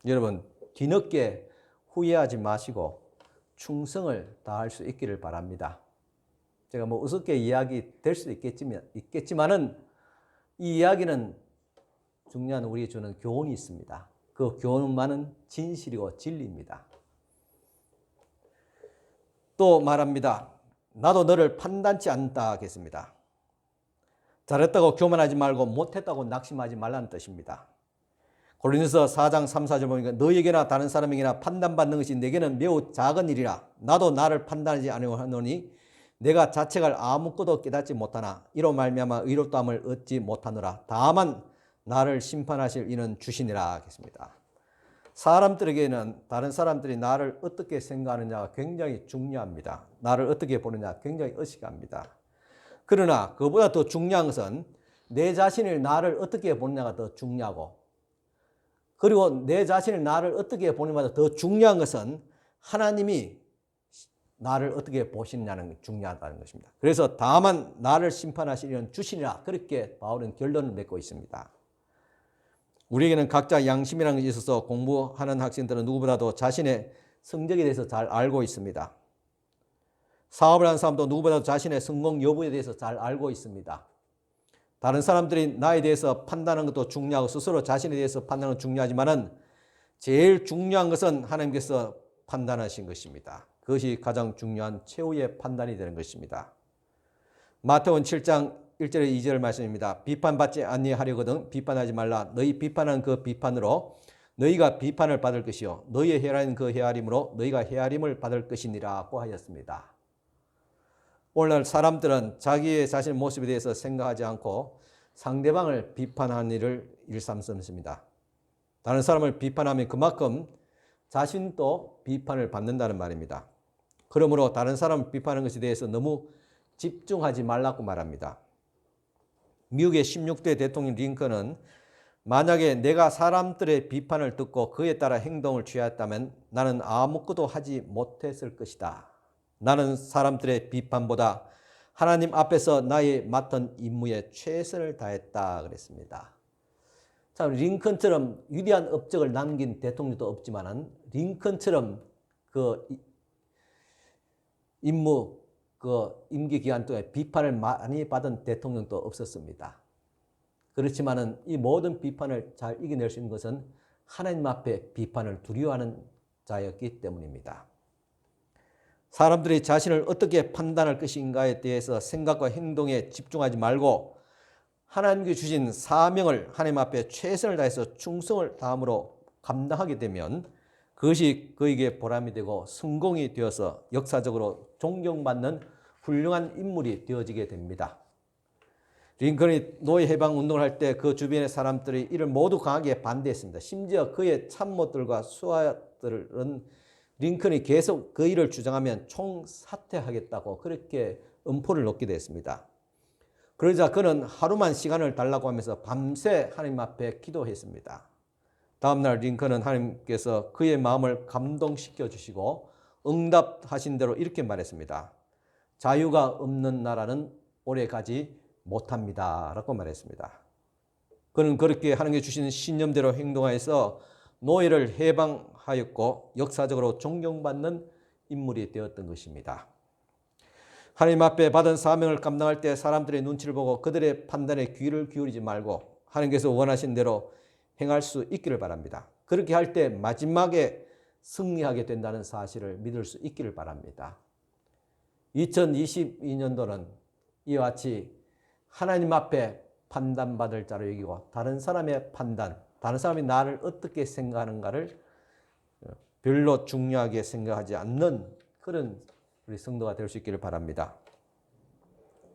여러분, 뒤늦게 후회하지 마시고 충성을 다할 수 있기를 바랍니다. 제가 우습게 이야기 될 수도 있겠지만은 이 이야기는 중요한 우리에게 주는 교훈이 있습니다. 그 교훈만은 진실이고 진리입니다. 또 말합니다. 나도 너를 판단치 않다 하겠습니다. 잘했다고 교만하지 말고 못했다고 낙심하지 말라는 뜻입니다. 고린도서 4장 3, 4절 보니까 너에게나 다른 사람에게나 판단받는 것이 내게는 매우 작은 일이라. 나도 나를 판단하지 아니하노니 내가 자책할 아무것도 깨닫지 못하나 이로 말미암아 의롭다함을 얻지 못하노라. 다만 나를 심판하실 이는 주시니라 하겠습니다. 사람들에게는 다른 사람들이 나를 어떻게 생각하느냐가 굉장히 중요합니다. 나를 어떻게 보느냐 굉장히 의식합니다. 그러나 그보다 더 중요한 것은 내 자신을 나를 어떻게 보느냐가 더 중요하고, 그리고 내 자신을 나를 어떻게 보느냐보다 더 중요한 것은 하나님이 나를 어떻게 보시느냐는 게 중요하다는 것입니다. 그래서 다만 나를 심판하시려는 주시니라, 그렇게 바울은 결론을 맺고 있습니다. 우리에게는 각자 양심이라는 것이 있어서 공부하는 학생들은 누구보다도 자신의 성적에 대해서 잘 알고 있습니다. 사업을 하는 사람도 누구보다도 자신의 성공 여부에 대해서 잘 알고 있습니다. 다른 사람들이 나에 대해서 판단하는 것도 중요하고 스스로 자신에 대해서 판단하는 것도 중요하지만은 제일 중요한 것은 하나님께서 판단하신 것입니다. 그것이 가장 중요한 최후의 판단이 되는 것입니다. 마태복음 7장 1절에 2절 말씀입니다. 비판받지 아니하려거든 비판하지 말라. 너희 비판한 그 비판으로 너희가 비판을 받을 것이요 너희의 헤아리는 그 헤아림으로 너희가 헤아림을 받을 것이니라고 하였습니다. 오늘날 사람들은 자기의 자신의 모습에 대해서 생각하지 않고 상대방을 비판하는 일을 일삼습니다. 다른 사람을 비판하면 그만큼 자신도 비판을 받는다는 말입니다. 그러므로 다른 사람을 비판하는 것에 대해서 너무 집중하지 말라고 말합니다. 미국의 16대 대통령 링컨은 만약에 내가 사람들의 비판을 듣고 그에 따라 행동을 취하였다면 나는 아무것도 하지 못했을 것이다. 나는 사람들의 비판보다 하나님 앞에서 나의 맡은 임무에 최선을 다했다 그랬습니다. 참 링컨처럼 위대한 업적을 남긴 대통령도 없지만은 링컨처럼 그 임기 기간 동안 비판을 많이 받은 대통령도 없었습니다. 그렇지만은 이 모든 비판을 잘 이겨낼 수 있는 것은 하나님 앞에 비판을 두려워하는 자였기 때문입니다. 사람들이 자신을 어떻게 판단할 것인가에 대해서 생각과 행동에 집중하지 말고 하나님께 주신 사명을 하나님 앞에 최선을 다해서 충성을 다함으로 감당하게 되면 그것이 그에게 보람이 되고 성공이 되어서 역사적으로 존경받는 훌륭한 인물이 되어지게 됩니다. 링컨이 노예 해방 운동을 할 때 그 주변의 사람들이 이를 모두 강하게 반대했습니다. 심지어 그의 참모들과 수하들은 링컨이 계속 그 일을 주장하면 총사퇴하겠다고 그렇게 음포를 놓기도 했습니다. 그러자 그는 하루만 시간을 달라고 하면서 밤새 하나님 앞에 기도했습니다. 다음날 링컨은 하나님께서 그의 마음을 감동시켜 주시고 응답하신 대로 이렇게 말했습니다. 자유가 없는 나라는 오래 가지 못합니다. 라고 말했습니다. 그는 그렇게 하나님께 주시는 신념대로 행동하여서 노예를 해방하였고 역사적으로 존경받는 인물이 되었던 것입니다. 하나님 앞에 받은 사명을 감당할 때 사람들의 눈치를 보고 그들의 판단에 귀를 기울이지 말고 하나님께서 원하신 대로 행할 수 있기를 바랍니다. 그렇게 할 때 마지막에 승리하게 된다는 사실을 믿을 수 있기를 바랍니다. 2022년도는 이와 같이 하나님 앞에 판단받을 자로 여기고 다른 사람의 판단, 다른 사람이 나를 어떻게 생각하는가를 별로 중요하게 생각하지 않는 그런 우리 성도가 될 수 있기를 바랍니다.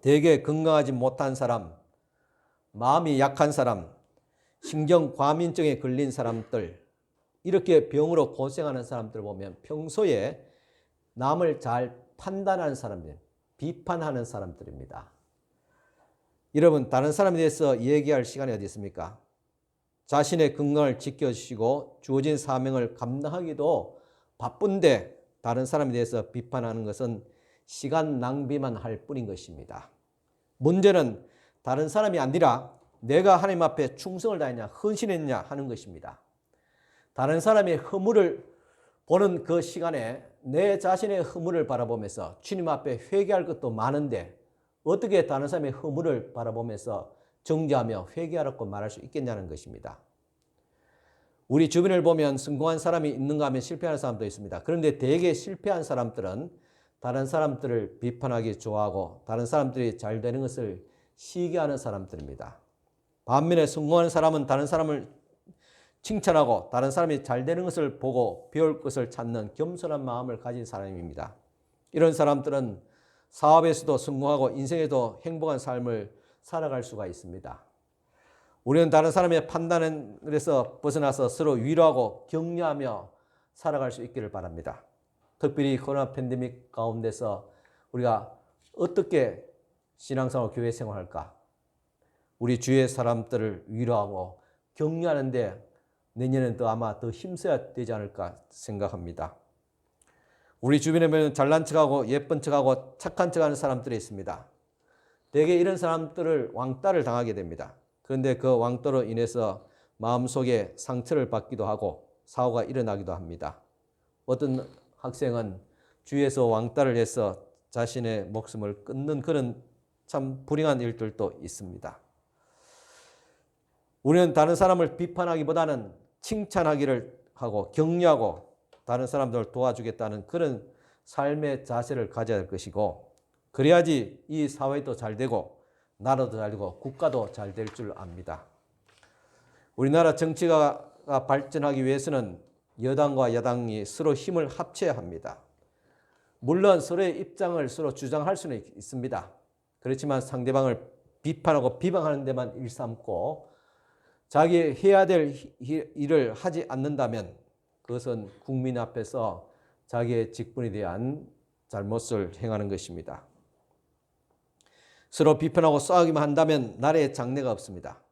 대개 건강하지 못한 사람, 마음이 약한 사람, 신경과민증에 걸린 사람들, 이렇게 병으로 고생하는 사람들 보면 평소에 남을 잘 판단하는 사람들, 비판하는 사람들입니다. 여러분, 다른 사람에 대해서 얘기할 시간이 어디 있습니까? 자신의 건강을 지켜주시고 주어진 사명을 감당하기도 바쁜데 다른 사람에 대해서 비판하는 것은 시간 낭비만 할 뿐인 것입니다. 문제는 다른 사람이 아니라 내가 하나님 앞에 충성을 다했냐, 헌신했냐 하는 것입니다. 다른 사람의 허물을 보는 그 시간에 내 자신의 허물을 바라보면서 주님 앞에 회개할 것도 많은데 어떻게 다른 사람의 허물을 바라보면서 정죄하며 회개하라고 말할 수 있겠냐는 것입니다. 우리 주변을 보면 성공한 사람이 있는가 하면 실패하는 사람도 있습니다. 그런데 대개 실패한 사람들은 다른 사람들을 비판하기 좋아하고 다른 사람들이 잘 되는 것을 시기하는 사람들입니다. 반면에 성공하는 사람은 다른 사람을 칭찬하고 다른 사람이 잘 되는 것을 보고 배울 것을 찾는 겸손한 마음을 가진 사람입니다. 이런 사람들은 사업에서도 성공하고 인생에도 행복한 삶을 살아갈 수가 있습니다. 우리는 다른 사람의 판단에서 벗어나서 서로 위로하고 격려하며 살아갈 수 있기를 바랍니다. 특별히 코로나 팬데믹 가운데서 우리가 어떻게 신앙생활, 교회 생활할까? 우리 주위의 사람들을 위로하고 격려하는데 내년엔 또 아마 더 힘써야 되지 않을까 생각합니다. 우리 주변에 보면 잘난 척하고 예쁜 척하고 착한 척하는 사람들이 있습니다. 대개 이런 사람들을 왕따를 당하게 됩니다. 그런데 그 왕따로 인해서 마음속에 상처를 받기도 하고 사고가 일어나기도 합니다. 어떤 학생은 주위에서 왕따를 해서 자신의 목숨을 끊는 그런 참 불행한 일들도 있습니다. 우리는 다른 사람을 비판하기보다는 칭찬하기를 하고 격려하고 다른 사람들을 도와주겠다는 그런 삶의 자세를 가져야 할 것이고, 그래야지 이 사회도 잘 되고 나라도 잘 되고 국가도 잘 될 줄 압니다. 우리나라 정치가 발전하기 위해서는 여당과 야당이 서로 힘을 합쳐야 합니다. 물론 서로의 입장을 서로 주장할 수는 있습니다. 그렇지만 상대방을 비판하고 비방하는 데만 일삼고 자기 해야 될 일을 하지 않는다면 그것은 국민 앞에서 자기의 직분에 대한 잘못을 행하는 것입니다. 서로 비판하고 싸우기만 한다면 나라에 장래가 없습니다.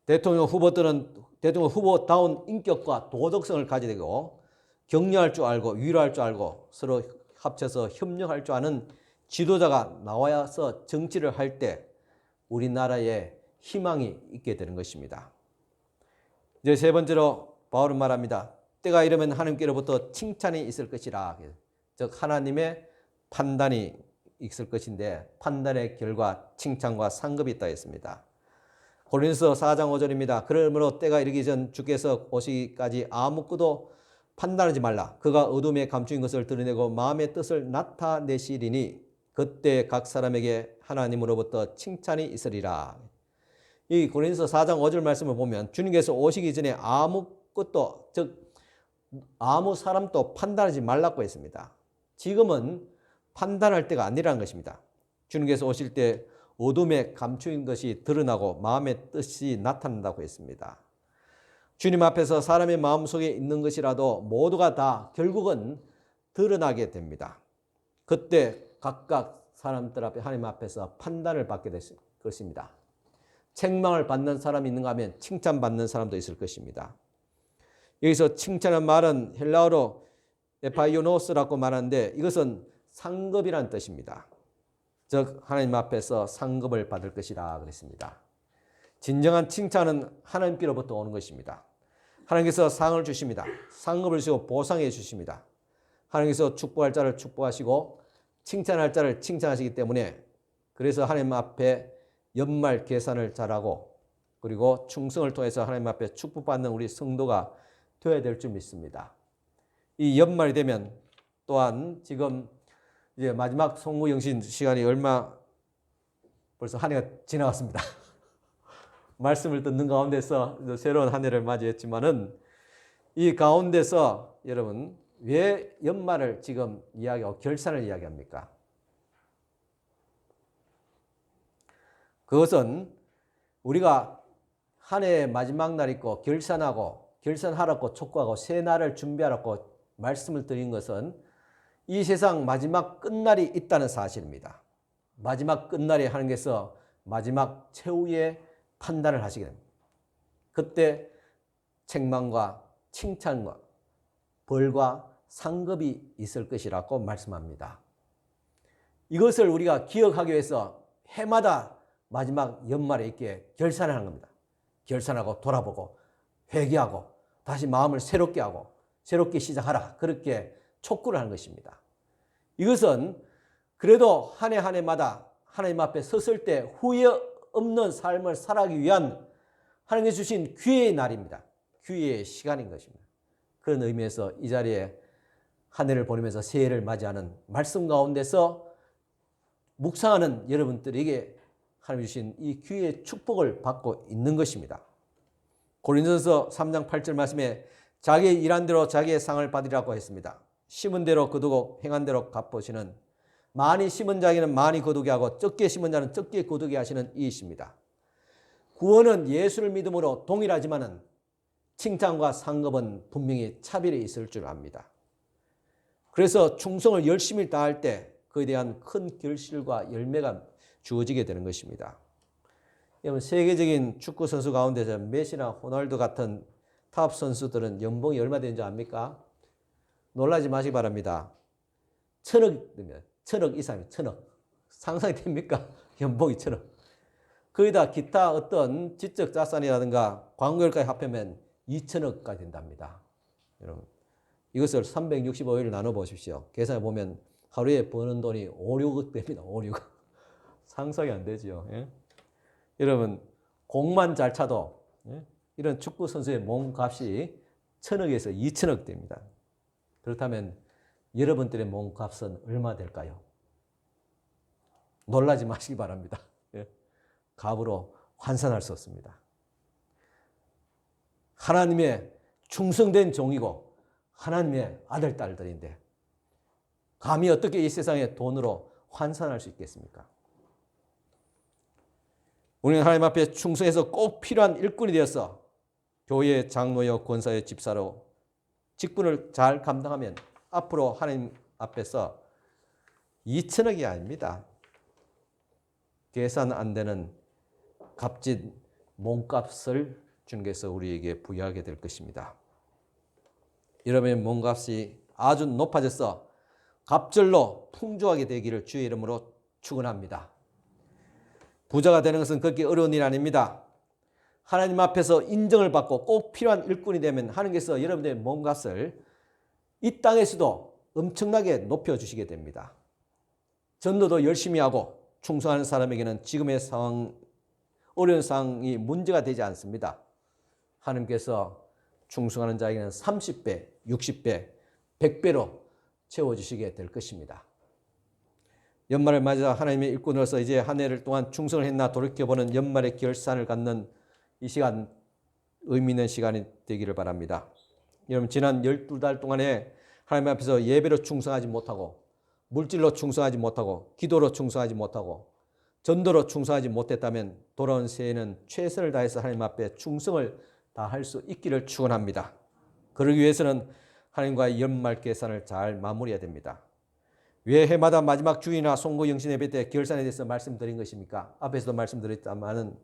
대통령 후보들은 대통령 후보다운 인격과 도덕성을 가져야 되고 격려할 줄 알고 위로할 줄 알고 서로 합쳐서 협력할 줄 아는 지도자가 나와서 정치를 할 때 우리나라에 희망이 있게 되는 것입니다. 이제 세 번째로 바울은 말합니다. 때가 이르면 하나님께로부터 칭찬이 있을 것이라. 즉 하나님의 판단이 있을 것인데 판단의 결과 칭찬과 상급이 있다 했습니다. 고린도서 4장 5절입니다. 그러므로 때가 이르기 전 주께서 오시기까지 아무것도 판단하지 말라. 그가 어둠에 감추인 것을 드러내고 마음의 뜻을 나타내시리니 그때 각 사람에게 하나님으로부터 칭찬이 있으리라. 이 고린도서 4장 5절 말씀을 보면 주님께서 오시기 전에 아무것도 즉 아무 사람도 판단하지 말라고 했습니다. 지금은 판단할 때가 아니라는 것입니다. 주님께서 오실 때 어둠에 감추인 것이 드러나고 마음의 뜻이 나타난다고 했습니다. 주님 앞에서 사람의 마음속에 있는 것이라도 모두가 다 결국은 드러나게 됩니다. 그때 각각 사람들 앞에 하나님 앞에서 판단을 받게 될 것입니다. 책망을 받는 사람이 있는가 하면 칭찬받는 사람도 있을 것입니다. 여기서 칭찬한 말은 헬라어로 에파이오노스라고 말하는데 이것은 상급이라는 뜻입니다. 즉 하나님 앞에서 상급을 받을 것이라 그랬습니다. 진정한 칭찬은 하나님께로부터 오는 것입니다. 하나님께서 상을 주십니다. 상급을 주시고 보상해 주십니다. 하나님께서 축복할 자를 축복하시고 칭찬할 자를 칭찬하시기 때문에 그래서 하나님 앞에 연말 계산을 잘하고 그리고 충성을 통해서 하나님 앞에 축복받는 우리 성도가 되어야 될 줄 믿습니다. 이 연말이 되면 또한 지금 이제 마지막 송구영신 시간이 벌써 한 해가 지나갔습니다. 말씀을 듣는 가운데서 새로운 한 해를 맞이했지만은 이 가운데서 여러분 왜 연말을 지금 이야기하고 결산을 이야기합니까? 그것은 우리가 한 해의 마지막 날 있고 결산하라고 촉구하고 새 날을 준비하라고 말씀을 드린 것은 이 세상 마지막 끝날이 있다는 사실입니다. 마지막 끝날에 하나님께서 마지막 최후의 판단을 하시게 됩니다. 그때 책망과 칭찬과 벌과 상급이 있을 것이라고 말씀합니다. 이것을 우리가 기억하기 위해서 해마다 마지막 연말에 있게 결산을 하는 겁니다. 결산하고 돌아보고 회개하고 다시 마음을 새롭게 하고 새롭게 시작하라. 그렇게 촉구를 하는 것입니다. 이것은 그래도 한 해 한 해마다 하나님 앞에 섰을 때 후회 없는 삶을 살아가기 위한 하나님께 주신 기회의 날입니다. 기회의 시간인 것입니다. 그런 의미에서 이 자리에 한 해를 보내면서 새해를 맞이하는 말씀 가운데서 묵상하는 여러분들에게 하나님 주신 이 기회의 축복을 받고 있는 것입니다. 고린도서 3장 8절 말씀에 자기의 일한 대로 자기의 상을 받으리라고 했습니다. 심은 대로 거두고 행한 대로 갚으시는 많이 심은 자에게는 많이 거두게 하고 적게 심은 자는 적게 거두게 하시는 이이십니다. 구원은 예수를 믿음으로 동일하지만은 칭찬과 상급은 분명히 차별이 있을 줄 압니다. 그래서 충성을 열심히 다할 때 그에 대한 큰 결실과 열매가 주어지게 되는 것입니다. 여러분 세계적인 축구 선수 가운데서 메시나 호날두 같은 탑 선수들은 연봉이 얼마 되는지 압니까? 놀라지 마시기 바랍니다. 1,000억, 1,000억 이상이에요. 1,000억. 상상이 됩니까? 연봉이 1,000억. 거기다 기타 어떤 지적 자산이라든가 광고료까지 합하면 2,000억까지 된답니다. 여러분 이것을 365일 나눠 보십시오. 계산해 보면 하루에 버는 돈이 5, 6억 됩니다. 5, 6억. 상상이 안 되죠. 예? 여러분 공만 잘 차도 이런 축구 선수의 몸값이 1,000억에서 2,000억 됩니다. 그렇다면 여러분들의 몸값은 얼마 될까요? 놀라지 마시기 바랍니다. 값으로 환산할 수 없습니다. 하나님의 충성된 종이고 하나님의 아들, 딸들인데 감히 어떻게 이 세상의 돈으로 환산할 수 있겠습니까? 우리는 하나님 앞에 충성해서 꼭 필요한 일꾼이 되어서 교회의 장로여 권사의 집사로 직분을 잘 감당하면 앞으로 하나님 앞에서 2천억이 아닙니다. 계산 안 되는 값진 몸값을 주님께서 우리에게 부여하게 될 것입니다. 여러분의 몸값이 아주 높아져서 갑절로 풍족하게 되기를 주의 이름으로 축원합니다. 부자가 되는 것은 그렇게 어려운 일 아닙니다. 하나님 앞에서 인정을 받고 꼭 필요한 일꾼이 되면 하나님께서 여러분의 몸값을 이 땅에서도 엄청나게 높여주시게 됩니다. 전도도 열심히 하고 충성하는 사람에게는 지금의 상황, 어려운 상황이 문제가 되지 않습니다. 하나님께서 충성하는 자에게는 30배, 60배, 100배로 채워주시게 될 것입니다. 연말을 맞아 하나님의 일꾼으로서 이제 한 해를 동안 충성을 했나 돌이켜보는 연말의 결산을 갖는 이 시간, 의미 있는 시간이 되기를 바랍니다. 여러분, 지난 12달 동안에 하나님 앞에서 예배로 충성하지 못하고 물질로 충성하지 못하고 기도로 충성하지 못하고 전도로 충성하지 못했다면 돌아온 새해에는 최선을 다해서 하나님 앞에 충성을 다할 수 있기를 축원합니다. 그러기 위해서는 하나님과의 연말 계산을 잘 마무리해야 됩니다. 왜 해마다 마지막 주일이나 송구 영신 예배 때 결산에 대해서 말씀드린 것입니까? 앞에서도 말씀드렸지만은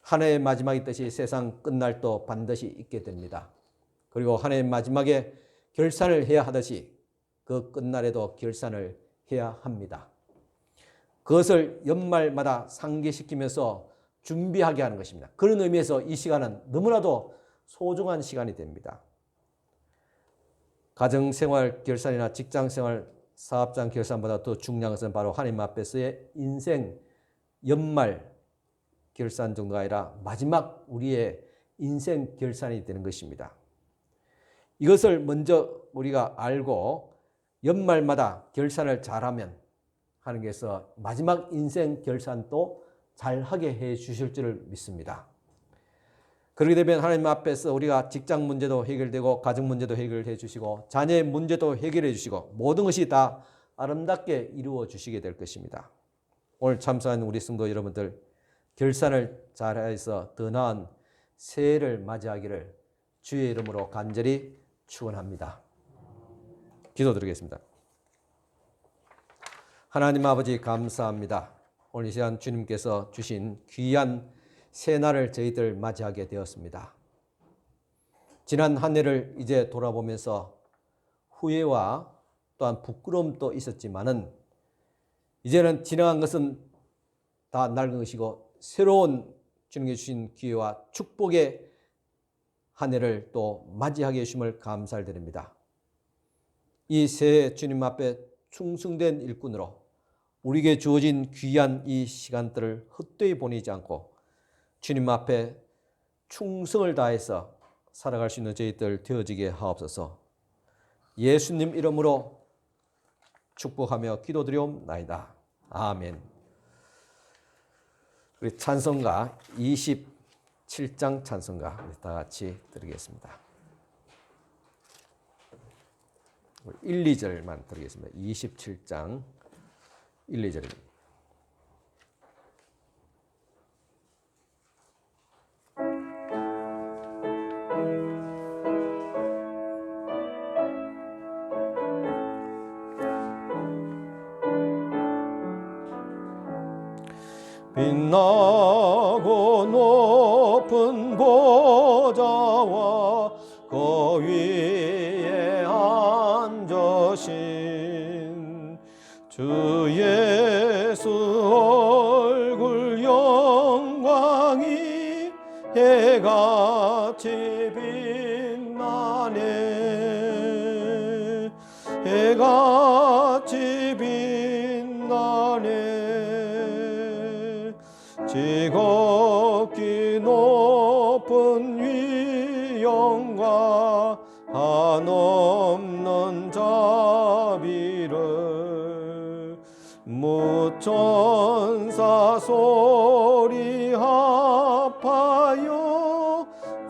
한 해의 마지막이 뜻이 세상 끝날 또 반드시 있게 됩니다. 그리고 한 해의 마지막에 결산을 해야 하듯이 그 끝날에도 결산을 해야 합니다. 그것을 연말마다 상기시키면서 준비하게 하는 것입니다. 그런 의미에서 이 시간은 너무나도 소중한 시간이 됩니다. 가정생활 결산이나 직장생활, 사업장 결산보다 더 중요한 것은 바로 하나님 앞에서의 인생 연말 결산 정도가 아니라 마지막 우리의 인생 결산이 되는 것입니다. 이것을 먼저 우리가 알고 연말마다 결산을 잘하면 하나님께서 마지막 인생 결산도 잘하게 해 주실 줄을 믿습니다. 그렇게 되면 하나님 앞에서 우리가 직장 문제도 해결되고 가정 문제도 해결해 주시고 자녀의 문제도 해결해 주시고 모든 것이 다 아름답게 이루어 주시게 될 것입니다. 오늘 참석한 우리 성도 여러분들 결산을 잘해서 더 나은 새해를 맞이하기를 주의 이름으로 간절히 축원합니다. 기도드리겠습니다. 하나님 아버지 감사합니다. 오늘 이 시간 주님께서 주신 귀한 새날을 저희들 맞이하게 되었습니다. 지난 한 해를 이제 돌아보면서 후회와 또한 부끄러움도 있었지만은 이제는 지나간 것은 다 낡은 것이고 새로운 주님께 주신 기회와 축복의 한 해를 또 맞이하게 해주심을 감사를 드립니다. 이 새해 주님 앞에 충성된 일꾼으로 우리에게 주어진 귀한 이 시간들을 헛되이 보내지 않고 주님 앞에 충성을 다해서 살아갈 수 있는 저희들 되어지게 하옵소서. 예수님 이름으로 축복하며 기도드리옵나이다. 아멘. 우리 찬송가 27장 찬송가 우리 다 같이 드리겠습니다. 1, 2절만 드리겠습니다. 27장 1, 2절입니다. 빛나고 높은 보좌와 그 위에 앉으신 주 예수 얼굴 영광이 해같이 빛나네. 해같이 빛나네. 지극히 높은 위엄과 한없는 천사 소리 합하여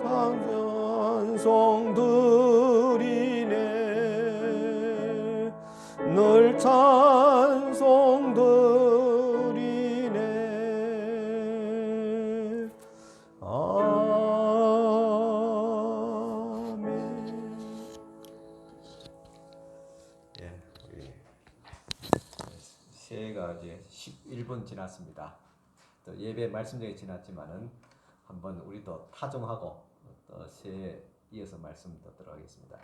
찬송 드리네 늘 찬송 드리네 아멘. 예, 우리 새해가 이제 11분 지났습니다. 또 예배 말씀적이 지났지만은 한번 우리 또 타종하고 또 새해에 이어서 말씀 듣도록 하겠습니다.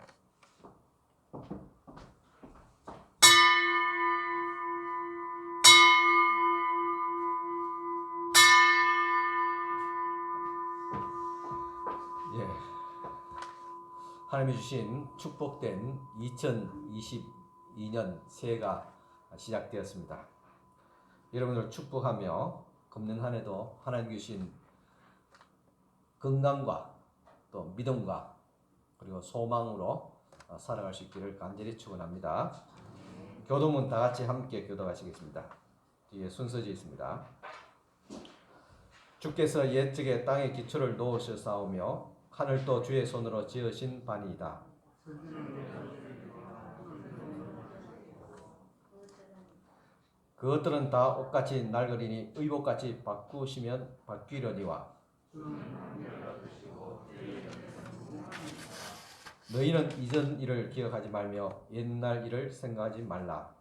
예, 하나님이 주신 축복된 2022년 새해가 시작되었습니다. 여러분을 축복하며 금년 한 해도 하나님 주신 건강과 또 믿음과 그리고 소망으로 살아갈 수 있기를 간절히 축원합니다. 교도문 다 같이 함께 교도하시겠습니다. 뒤에 순서지 있습니다. 주께서 옛적에 땅의 기초를 놓으셨사오며 하늘도 주의 손으로 지으신 바니이다. 그것들은 다 옷같이 낡으리니 의복같이 바꾸시면 바뀌려니와 너희는 이전 일을 기억하지 말며 옛날 일을 생각하지 말라.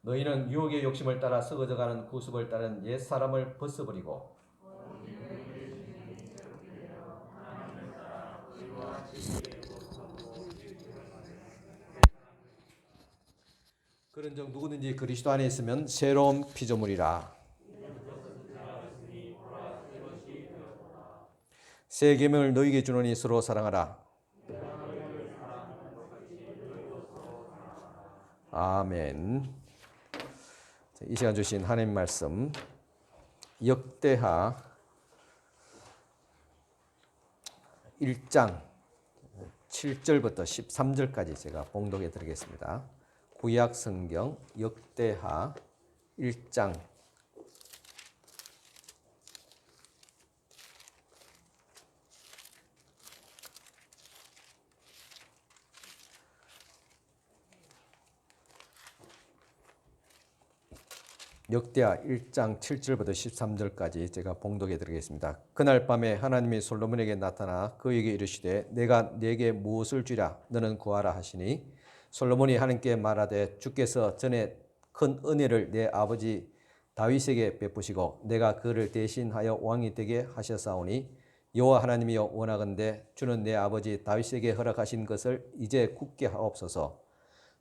너희는 유혹의 욕심을 따라 썩어져가는 구습을 따른 옛사람을 벗어버리고 그런즉 누구든지 그리스도 안에 있으면 새로운 피조물이라. 새 계명을 너희에게 주노니 서로 사랑하라. 아멘. 이 시간 주신 하나님 말씀 역대하 1장 7절부터 13절까지 제가 봉독해 드리겠습니다. 구약 성경 역대하 1장 역대하 1장 7절부터 13절까지 제가 봉독해 드리겠습니다. 그날 밤에 하나님이 솔로몬에게 나타나 그에게 이르시되 내가 네게 무엇을 주랴 너는 구하라 하시니 솔로몬이 하나님께 말하되 주께서 전에 큰 은혜를 내 아버지 다윗에게 베푸시고 내가 그를 대신하여 왕이 되게 하셨사오니 여호와 하나님이여 원하건대 주는 내 아버지 다윗에게 허락하신 것을 이제 굳게 하옵소서.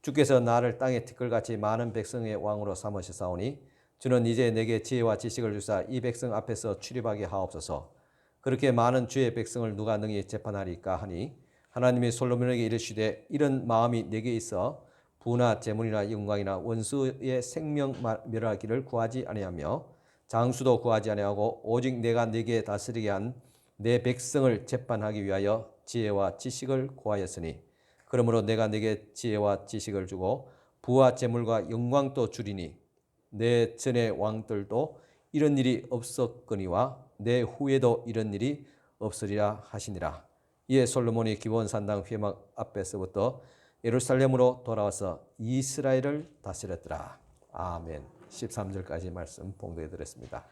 주께서 나를 땅의 티끌같이 많은 백성의 왕으로 삼으셨사오니 주는 이제 내게 지혜와 지식을 주사 이 백성 앞에서 출입하게 하옵소서. 그렇게 많은 주의 백성을 누가 능히 재판하리까 하니 하나님이 솔로몬에게 이르시되 이런 마음이 내게 있어 부나 재물이나 영광이나 원수의 생명 멸하기를 구하지 아니하며 장수도 구하지 아니하고 오직 내가 네게 다스리게 한 내 백성을 재판하기 위하여 지혜와 지식을 구하였으니 그러므로 내가 네게 지혜와 지식을 주고 부와 재물과 영광도 주리니 내 전의 왕들도 이런 일이 없었거니와 내 후에도 이런 일이 없으리라 하시니라. 이에 솔로몬이 기브온 산당 회막 앞에서부터 예루살렘으로 돌아와서 이스라엘을 다스렸더라. 아멘. 13절까지 말씀 봉독해 드렸습니다.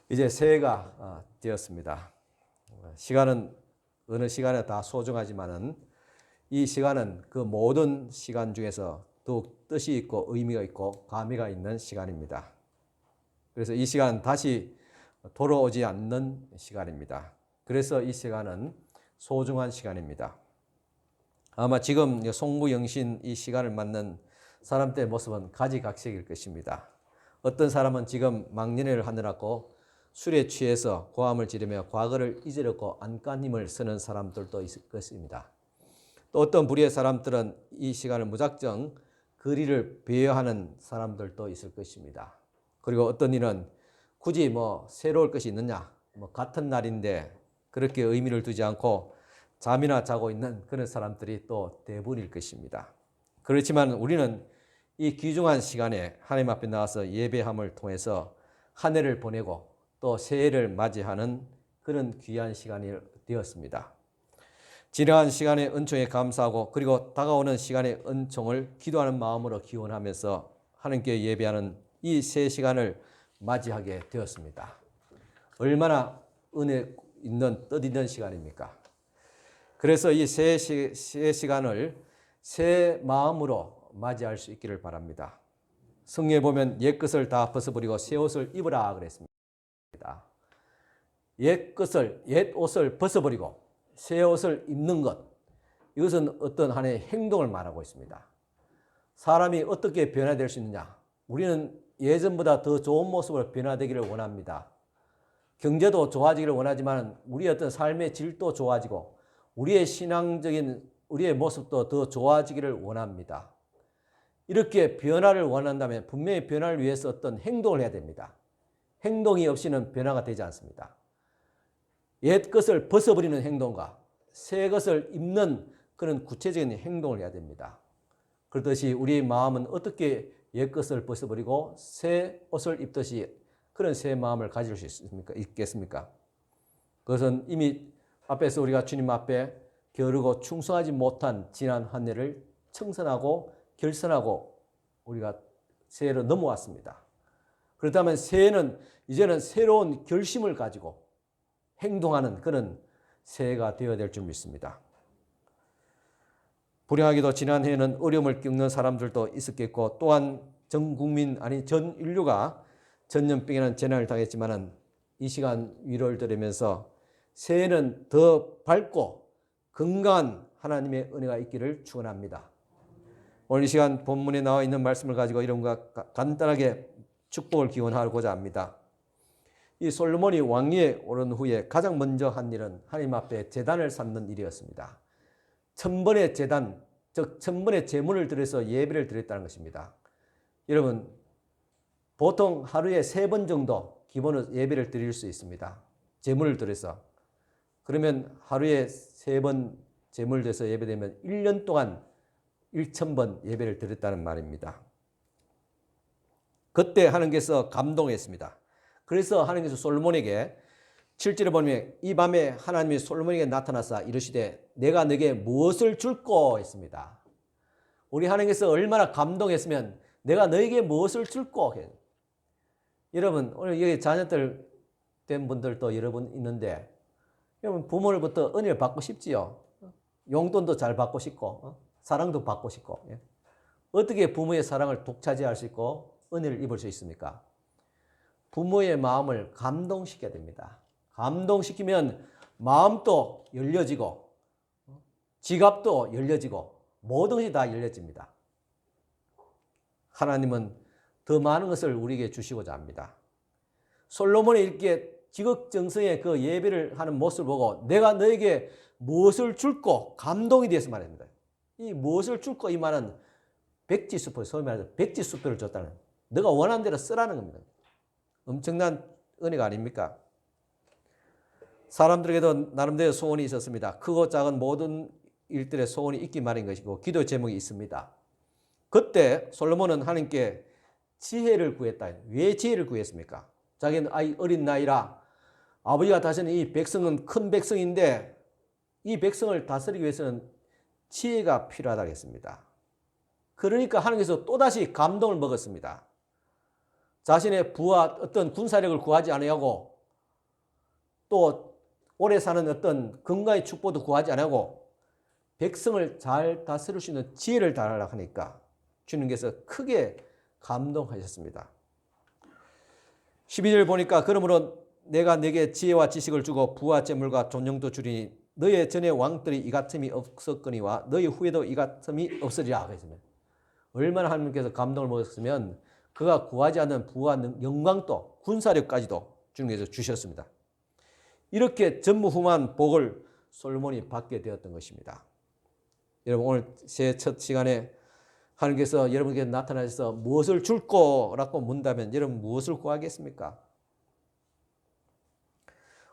이제 새해가 되었습니다. 시간은 어느 시간에 다 소중하지만은 이 시간은 그 모든 시간 중에서 더욱 뜻이 있고 의미가 있고 가미가 있는 시간입니다. 그래서 이 시간은 다시 돌아오지 않는 시간입니다. 그래서 이 시간은 소중한 시간입니다. 아마 지금 송구영신 이 시간을 맞는 사람들의 모습은 가지각색일 것입니다. 어떤 사람은 지금 망년회를 하느라고 술에 취해서 고함을 지르며 과거를 잊으려고 안간힘을 쓰는 사람들도 있을 것입니다. 또 어떤 부류의 사람들은 이 시간을 무작정 거리를 배회하는 사람들도 있을 것입니다. 그리고 어떤 이는 굳이 새로울 것이 있느냐, 같은 날인데 그렇게 의미를 두지 않고 잠이나 자고 있는 그런 사람들이 또 대부분일 것입니다. 그렇지만 우리는 이 귀중한 시간에 하나님 앞에 나와서 예배함을 통해서 한 해를 보내고 또 새해를 맞이하는 그런 귀한 시간이 되었습니다. 지나간 시간의 은총에 감사하고 그리고 다가오는 시간의 은총을 기도하는 마음으로 기원하면서 하나님께 예배하는 이 새 시간을 맞이하게 되었습니다. 얼마나 은혜 있는 뜻있는 시간입니까? 그래서 이 새 시간을 새 마음으로 맞이할 수 있기를 바랍니다. 성경에 보면 옛것을 다 벗어버리고 새 옷을 입으라 그랬습니다. 옛 옷을 벗어버리고 새 옷을 입는 것, 이것은 어떤 하나의 행동을 말하고 있습니다. 사람이 어떻게 변화될 수 있느냐? 우리는 예전보다 더 좋은 모습으로 변화되기를 원합니다. 경제도 좋아지기를 원하지만 우리의 어떤 삶의 질도 좋아지고 우리의 신앙적인 우리의 모습도 더 좋아지기를 원합니다. 이렇게 변화를 원한다면 분명히 변화를 위해서 어떤 행동을 해야 됩니다. 행동이 없이는 변화가 되지 않습니다. 옛 것을 벗어버리는 행동과 새 것을 입는 그런 구체적인 행동을 해야 됩니다. 그렇듯이 우리의 마음은 어떻게 옛 것을 벗어버리고 새 옷을 입듯이 그런 새 마음을 가질 수 있겠습니까? 그것은 이미 앞에서 우리가 주님 앞에 게으르고 충성하지 못한 지난 한 해를 청산하고 결선하고 우리가 새해로 넘어왔습니다. 그렇다면 새해는 이제는 새로운 결심을 가지고 행동하는 그런 새해가 되어야 될 줄 믿습니다. 불행하게도 지난 해에는 어려움을 겪는 사람들도 있었겠고 또한 전 국민 아니 전 인류가 전염병이라는 재난을 당했지만은 이 시간 위로를 드리면서 새해는 더 밝고 건강한 하나님의 은혜가 있기를 축원합니다. 오늘 이 시간 본문에 나와 있는 말씀을 가지고 이런과 간단하게 축복을 기원하고자 합니다. 이 솔로몬이 왕위에 오른 후에 가장 먼저 한 일은 하나님 앞에 제단을 쌓는 일이었습니다. 1000번의 제단, 즉 1000번의 제물을 들여서 예배를 드렸다는 것입니다. 여러분, 보통 하루에 3번 정도 기본으로 예배를 드릴 수 있습니다. 제물을 들여서. 그러면 하루에 3번 제물을 들여서 예배되면 1년 동안 1000번 예배를 드렸다는 말입니다. 그때 하나님께서 감동했습니다. 그래서 하나님께서 솔로몬에게 7절에 보면 이 밤에 하나님이 솔로몬에게 나타나사 이르시되 내가 네게 무엇을 줄꼬 했습니다. 우리 하나님께서 얼마나 감동했으면 내가 너에게 무엇을 줄꼬 했. 여러분 오늘 여기 자녀들 된 분들도 여러분 있는데 여러분 부모로부터 은혜를 받고 싶지요. 용돈도 잘 받고 싶고 사랑도 받고 싶고 어떻게 부모의 사랑을 독차지할 수 있고 은혜를 입을 수 있습니까? 부모의 마음을 감동시켜야 됩니다. 감동시키면 마음도 열려지고 지갑도 열려지고 모든 것이 다 열려집니다. 하나님은 더 많은 것을 우리에게 주시고자 합니다. 솔로몬이 이렇게 지극정성의 그 예배를 하는 모습을 보고 내가 너에게 무엇을 줄꼬 감동이 되어서 말입니다. 이 무엇을 줄꼬 이 말은 백지수표, 소위 말해서 백지수표를 줬다는 너가 원하는 대로 쓰라는 겁니다. 엄청난 은혜가 아닙니까? 사람들에게도 나름대로 소원이 있었습니다. 크고 작은 모든 일들의 소원이 있기 마련인 것이고 기도 제목이 있습니다. 그때 솔로몬은 하나님께 지혜를 구했다. 왜 지혜를 구했습니까? 자기는 어린 나이라 아버지가 다스리는 이 백성은 큰 백성인데 이 백성을 다스리기 위해서는 지혜가 필요하다고 했습니다. 그러니까 하나님께서 또다시 감동을 먹었습니다. 자신의 부하 어떤 군사력을 구하지 아니하고 또 오래 사는 어떤 건강의 축복도 구하지 아니하고 백성을 잘 다스릴 수 있는 지혜를 달라고 하니까 주님께서 크게 감동하셨습니다. 12절 보니까 그러므로 내가 네게 지혜와 지식을 주고 부와 재물과 존영도 주리니 너의 전에 왕들이 이 같음이 없었거니와 너의 후에도 이 같음이 없으리라. 얼마나 하나님께서 감동을 먹었으면 그가 구하지 않는 부와 영광도 군사력까지도 주님께서 주셨습니다. 이렇게 전무후무한 복을 솔로몬이 받게 되었던 것입니다. 여러분 오늘 새 첫 시간에 하나님께서 여러분에게 나타나셔서 무엇을 줄 거라고 문다면 여러분 무엇을 구하겠습니까?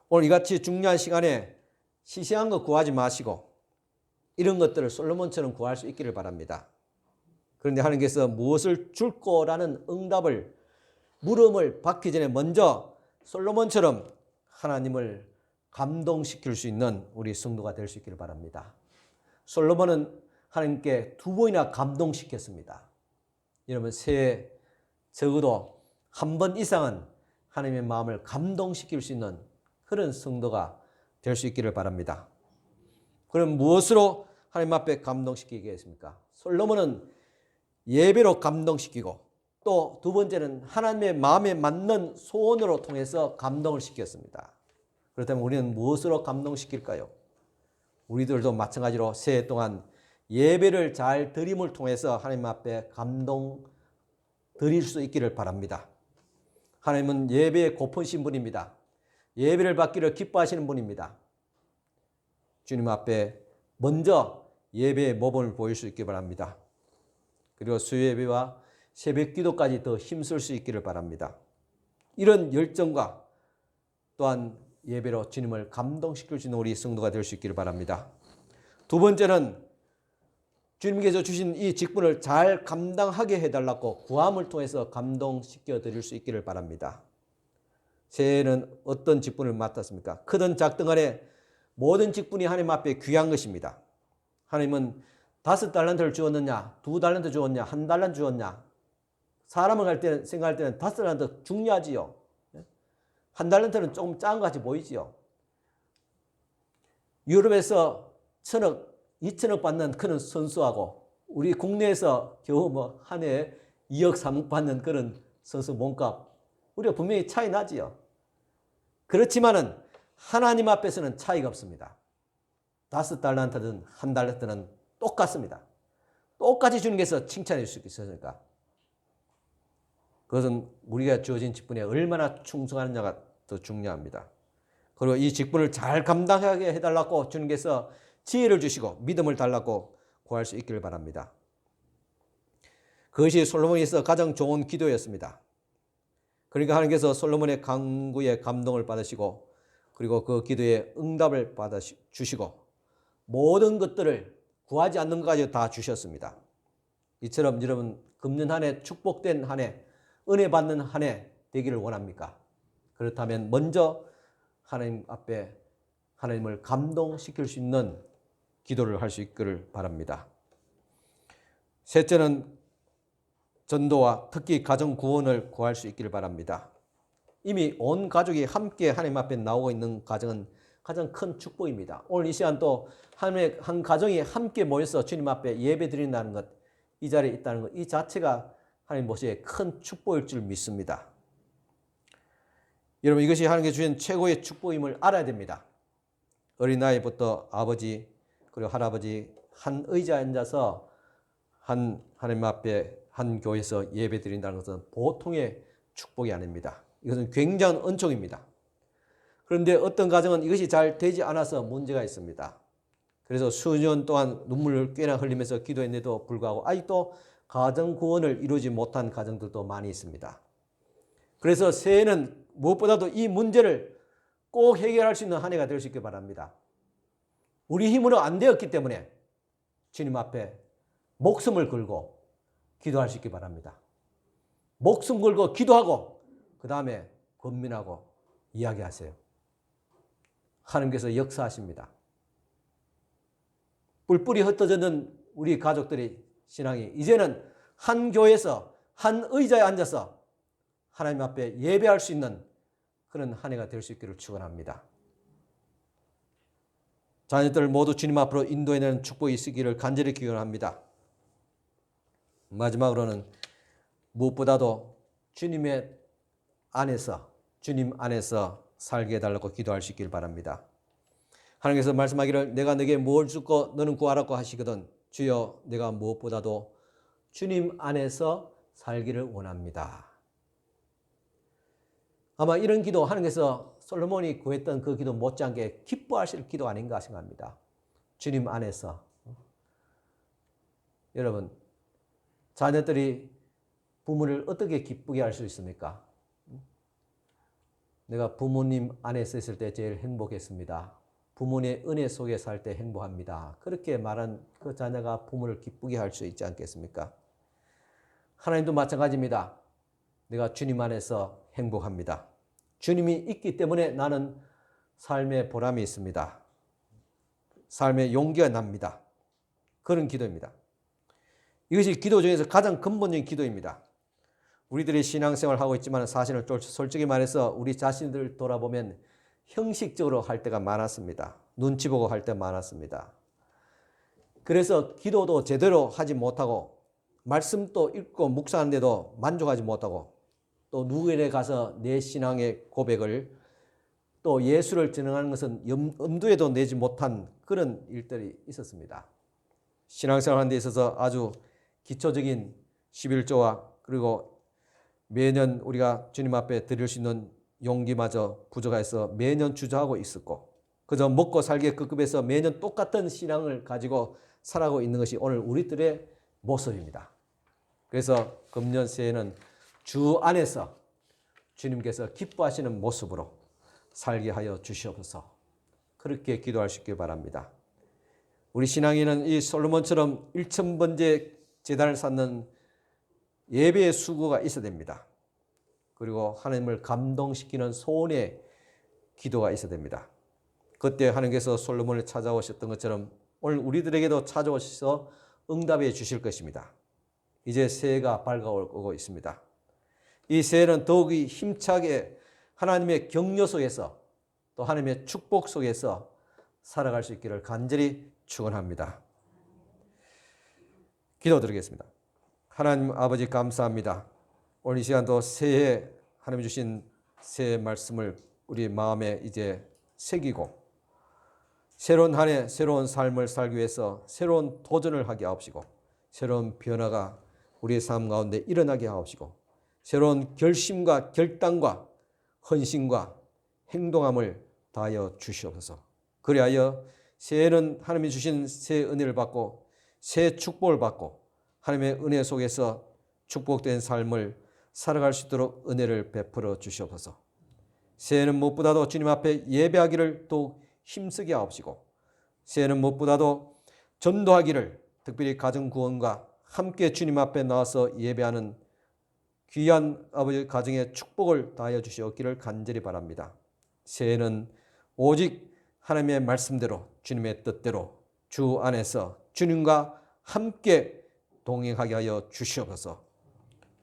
오늘 이같이 중요한 시간에 시시한 거 구하지 마시고 이런 것들을 솔로몬처럼 구할 수 있기를 바랍니다. 그런데 하나님께서 무엇을 줄 거라는 응답을 물음을 받기 전에 먼저 솔로몬처럼 하나님을 감동시킬 수 있는 우리 성도가 될 수 있기를 바랍니다. 솔로몬은 하나님께 2번이나 감동시켰습니다. 여러분 새해 적어도 한 번 이상은 하나님의 마음을 감동시킬 수 있는 그런 성도가 될 수 있기를 바랍니다. 그럼 무엇으로 하나님 앞에 감동시키겠습니까? 솔로몬은 예배로 감동시키고 또 2번째는 하나님의 마음에 맞는 소원으로 통해서 감동을 시켰습니다. 그렇다면 우리는 무엇으로 감동시킬까요? 우리들도 마찬가지로 새해 동안 예배를 잘 드림을 통해서 하나님 앞에 감동 드릴 수 있기를 바랍니다. 하나님은 예배에 고프신 분입니다. 예배를 받기를 기뻐하시는 분입니다. 주님 앞에 먼저 예배의 모범을 보일 수 있기 바랍니다. 그리고 수요예배와 새벽 기도까지 더 힘쓸 수 있기를 바랍니다. 이런 열정과 또한 예배로 주님을 감동시킬 수 있는 우리 성도가 될 수 있기를 바랍니다. 2번째는 주님께서 주신 이 직분을 잘 감당하게 해달라고 구함을 통해서 감동시켜 드릴 수 있기를 바랍니다. 새해에는 어떤 직분을 맡았습니까? 크든 작든 간에 모든 직분이 하나님 앞에 귀한 것입니다. 하나님은 5달란트를 주었느냐, 2달란트 주었냐, 1달란트 주었냐. 사람을 생각할 때는 5달란트 중요하지요. 1달란트는 조금 작은 것 같이 보이지요. 유럽에서 1,000억, 2,000억 받는 그런 선수하고 우리 국내에서 겨우 한 해에 2억, 3억 받는 그런 선수 몸값 우리가 분명히 차이 나지요. 그렇지만은 하나님 앞에서는 차이가 없습니다. 5달란트든 1달란트는 똑같습니다. 똑같이 주님께서 칭찬해 주실 수 있으니까. 그것은 우리가 주어진 직분에 얼마나 충성하느냐가 더 중요합니다. 그리고 이 직분을 잘 감당하게 해달라고 주님께서 지혜를 주시고 믿음을 달라고 구할 수 있기를 바랍니다. 그것이 솔로몬이 있어 가장 좋은 기도였습니다. 그러니까 하나님께서 솔로몬의 간구에 감동을 받으시고 그리고 그 기도에 응답을 받아주시고 모든 것들을 구하지 않는 것까지 다 주셨습니다. 이처럼 여러분 금년 한 해 축복된 한 해, 은혜 받는 한 해 되기를 원합니까? 그렇다면 먼저 하나님 앞에 하나님을 감동시킬 수 있는 기도를 할 수 있기를 바랍니다. 셋째는 전도와 특히 가정 구원을 구할 수 있기를 바랍니다. 이미 온 가족이 함께 하나님 앞에 나오고 있는 가정은 가장 큰 축복입니다. 오늘 이 시간 또 하나님의 한 가정이 함께 모여서 주님 앞에 예배 드린다는 것, 이 자리에 있다는 것, 이 자체가 하나님 모시의 큰 축복일 줄 믿습니다. 여러분 이것이 하나님께 주신 최고의 축복임을 알아야 됩니다. 어린아이부터 아버지 그리고 할아버지 한 의자에 앉아서 하나님 앞에 한 교회에서 예배 드린다는 것은 보통의 축복이 아닙니다. 이것은 굉장한 은총입니다. 그런데 어떤 가정은 이것이 잘 되지 않아서 문제가 있습니다. 그래서 수년 동안 눈물을 꽤나 흘리면서 기도했는데도 불구하고 아직도 가정 구원을 이루지 못한 가정들도 많이 있습니다. 그래서 새해는 무엇보다도 이 문제를 꼭 해결할 수 있는 한 해가 될 수 있길 바랍니다. 우리 힘으로 안 되었기 때문에 주님 앞에 목숨을 걸고 기도할 수 있길 바랍니다. 목숨 걸고 기도하고 그 다음에 권면하고 이야기하세요. 하나님께서 역사하십니다. 뿔뿔이 흩어졌는 우리 가족들의 신앙이 이제는 한 교회에서 한 의자에 앉아서 하나님 앞에 예배할 수 있는 그런 한 해가 될 수 있기를 축원합니다. 자녀들 모두 주님 앞으로 인도해내는 축복이 있기를 간절히 기원합니다. 마지막으로는 무엇보다도 주님 안에서 살게 해달라고 기도할 수 있기를 바랍니다. 하나님께서 말씀하기를 내가 네게 무엇을 주고 너는 구하라고 하시거든 주여 내가 무엇보다도 주님 안에서 살기를 원합니다. 아마 이런 기도 하나님께서 솔로몬이 구했던 그 기도 못지않게 기뻐하실 기도 아닌가 생각합니다. 주님 안에서. 여러분 자녀들이 부모를 어떻게 기쁘게 할 수 있습니까? 내가 부모님 안에서 있을 때 제일 행복했습니다. 부모님의 은혜 속에 살 때 행복합니다. 그렇게 말한 그 자녀가 부모를 기쁘게 할 수 있지 않겠습니까? 하나님도 마찬가지입니다. 내가 주님 안에서 행복합니다. 주님이 있기 때문에 나는 삶의 보람이 있습니다. 삶의 용기가 납니다. 그런 기도입니다. 이것이 기도 중에서 가장 근본적인 기도입니다. 우리들이 신앙생활을 하고 있지만 사실은 솔직히 말해서 우리 자신들 돌아보면 형식적으로 할 때가 많았습니다. 눈치 보고 할 때 많았습니다. 그래서 기도도 제대로 하지 못하고 말씀도 읽고 묵상하는데도 만족하지 못하고 또 누구에게 가서 내 신앙의 고백을 또 예수를 전하는 것은 엄두에도 내지 못한 그런 일들이 있었습니다. 신앙생활 하는 데 있어서 아주 기초적인 11조와 그리고 매년 우리가 주님 앞에 드릴 수 있는 용기마저 부족해서 매년 주저하고 있었고 그저 먹고 살기에 급급해서 매년 똑같은 신앙을 가지고 살아가고 있는 것이 오늘 우리들의 모습입니다. 그래서 금년 새해는 주 안에서 주님께서 기뻐하시는 모습으로 살게 하여 주시옵소서. 그렇게 기도할 수 있길 바랍니다. 우리 신앙인은 이 솔로몬처럼 1000번째 제단을 쌓는 예배의 수고가 있어야 됩니다. 그리고 하나님을 감동시키는 소원의 기도가 있어야 됩니다. 그때 하나님께서 솔로몬을 찾아오셨던 것처럼 오늘 우리들에게도 찾아오셔서 응답해 주실 것입니다. 이제 새해가 밝아오고 있습니다. 이 새해는 더욱이 힘차게 하나님의 격려 속에서 또 하나님의 축복 속에서 살아갈 수 있기를 간절히 축원합니다. 기도드리겠습니다. 하나님 아버지 감사합니다. 오늘 이 시간도 새해 하나님 주신 새해 말씀을 우리 마음에 이제 새기고 새로운 한 해 새로운 삶을 살기 위해서 새로운 도전을 하게 하옵시고 새로운 변화가 우리의 삶 가운데 일어나게 하옵시고 새로운 결심과 결단과 헌신과 행동함을 다하여 주시옵소서. 그리하여 새해는 하나님이 주신 새 은혜를 받고 새 축복을 받고 하나님의 은혜 속에서 축복된 삶을 살아갈 수 있도록 은혜를 베풀어 주시옵소서. 새해는 무엇보다도 주님 앞에 예배하기를 더욱 힘쓰게 하옵시고 새해는 무엇보다도 전도하기를 특별히 가정구원과 함께 주님 앞에 나와서 예배하는 귀한 아버지 가정의 축복을 다하여 주시옵기를 간절히 바랍니다. 새해는 오직 하나님의 말씀대로 주님의 뜻대로 주 안에서 주님과 함께 동행하게 하여 주시옵소서.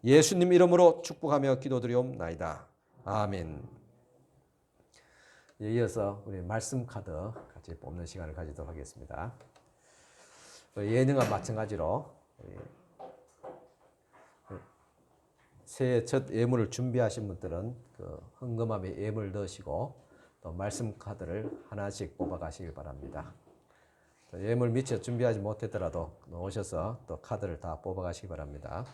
예수님 이름으로 축복하며 기도드리옵나이다. 아멘. 이어서 우리 말씀 카드 같이 뽑는 시간을 가지도록 하겠습니다. 예능과 마찬가지로 새해 첫 예물을 준비하신 분들은 그 헌금함에 예물 넣으시고 또 말씀 카드를 하나씩 뽑아 가시길 바랍니다. 예물 미처 준비하지 못했더라도 오셔서 또 카드를 다 뽑아 가시기 바랍니다.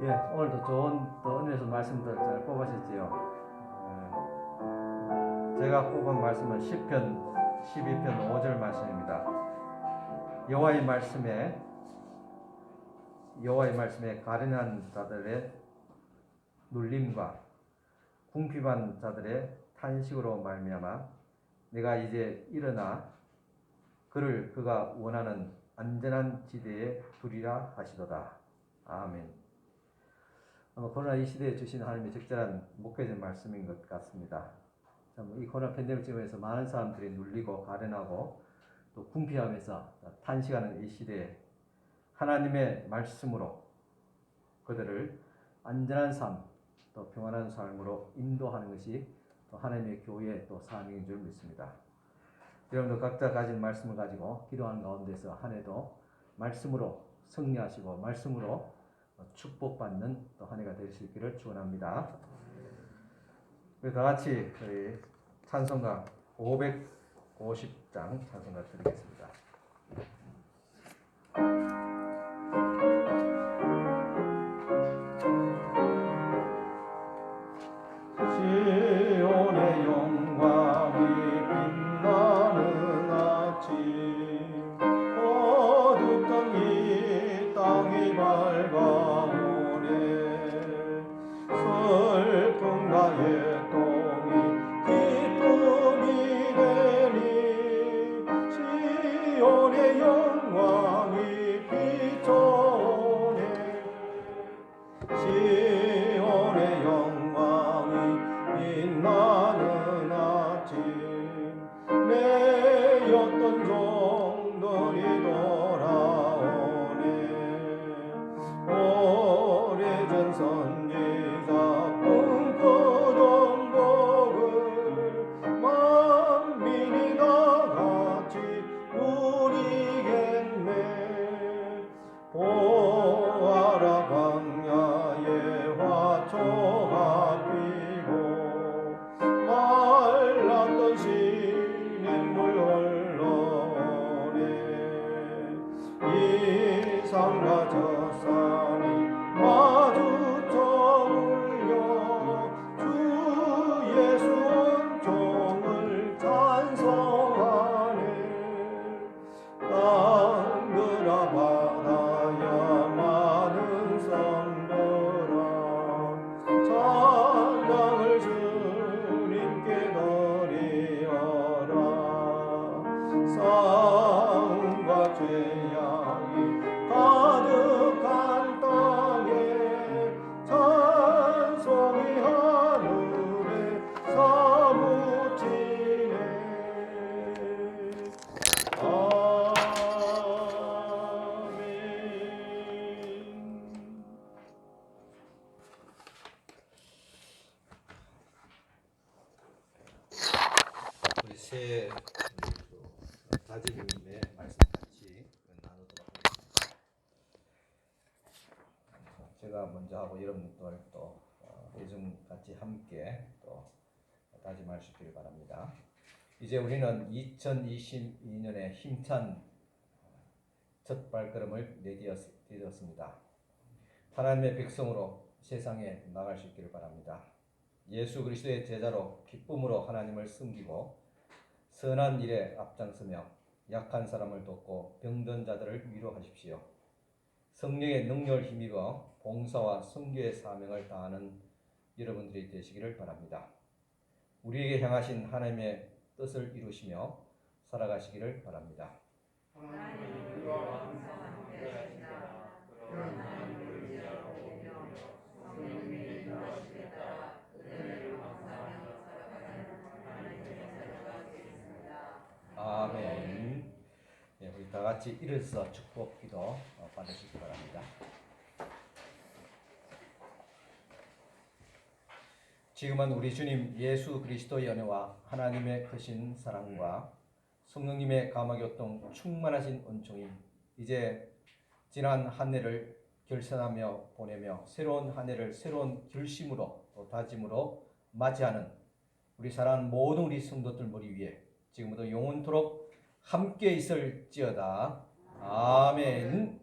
예, 오늘도 좋은 또 은혜서 말씀들 잘 뽑으셨지요. 제가 뽑은 말씀은 시편 12편 5절 말씀입니다. 여호와의 말씀에 가련한 자들의 눌림과 궁핍한 자들의 탄식으로 말미암아 내가 이제 일어나 그를 그가 원하는 안전한 지대에 두리라 하시도다. 아멘. 코로나 이 시대에 주신 하나님의 적절한 목회적 말씀인 것 같습니다. 참, 이 코로나 팬데믹 지역에서 많은 사람들이 눌리고 가련하고 또 궁핍하면서 탄식하는 이 시대에 하나님의 말씀으로 그들을 안전한 삶, 또 평안한 삶으로 인도하는 것이 또 하나님의 교회의 또 사명인 줄 믿습니다. 여러분도 각자 가진 말씀을 가지고 기도하는 가운데서 한 해도 말씀으로 승리하시고 말씀으로 축복받는 또 한 해가 될 수 있기를 축원합니다. 우리 다 같이 저희 찬송가 550장 찬송가 드리겠습니다. 시온의 영광이 빛나는 아침 어둡던 이 땅이 밝아오네 슬픔과 애통이 기쁨이 되니 시온의 영광이 비춰오네 시온의 영광이 빛나는 아침 매였던 종들이 돌아오네 오래전 선지자 꿈꾸던 복을 만민이 다같이 누리겠네 보아라 광야에 화초가 피고 말랐던 시냇물 흘러오네 이 산과 저 산이 마주쳐 울려 주 예수 은총을 찬송하네 땅들아 바다야 많은 섬들아 찬양을 주님께 드리어라 싸움과 죄악이 가득한 땅에 찬송이 하늘에 사무치네 우리 새 다짐의 말씀 같이 나누도록 하겠습니다. 제가 먼저 하고 여러분들 또 대중 같이 함께 또 다짐할 수 있기를 바랍니다. 이제 우리는 2022년에 힘찬 첫 발걸음을 내디뎠습니다. 하나님의 백성으로 세상에 나갈 수 있기를 바랍니다. 예수 그리스도의 제자로 기쁨으로 하나님을 섬기고 선한 일에 앞장서며 약한 사람을 돕고 병든 자들을 위로하십시오. 성령의 능력을 힘입어 봉사와 선교의 사명을 다하는 여러분들이 되시기를 바랍니다. 우리에게 향하신 하나님의 뜻을 이루시며 살아가시기를 바랍니다. 아멘. 네, 우리 다 같이 일어서 축복 기도 받으시기 바랍니다. 지금은 우리 주님 예수 그리스도의 은혜와 하나님의 크신 사랑과 성령님의 감화교통 충만하신 은총이 이제 지난 한 해를 결산하며 보내며 새로운 한 해를 새로운 결심으로 또 다짐으로 맞이하는 우리 사랑하는 모든 우리 성도들 머리 위에 지금부터 영원토록 함께 있을지어다. 아멘.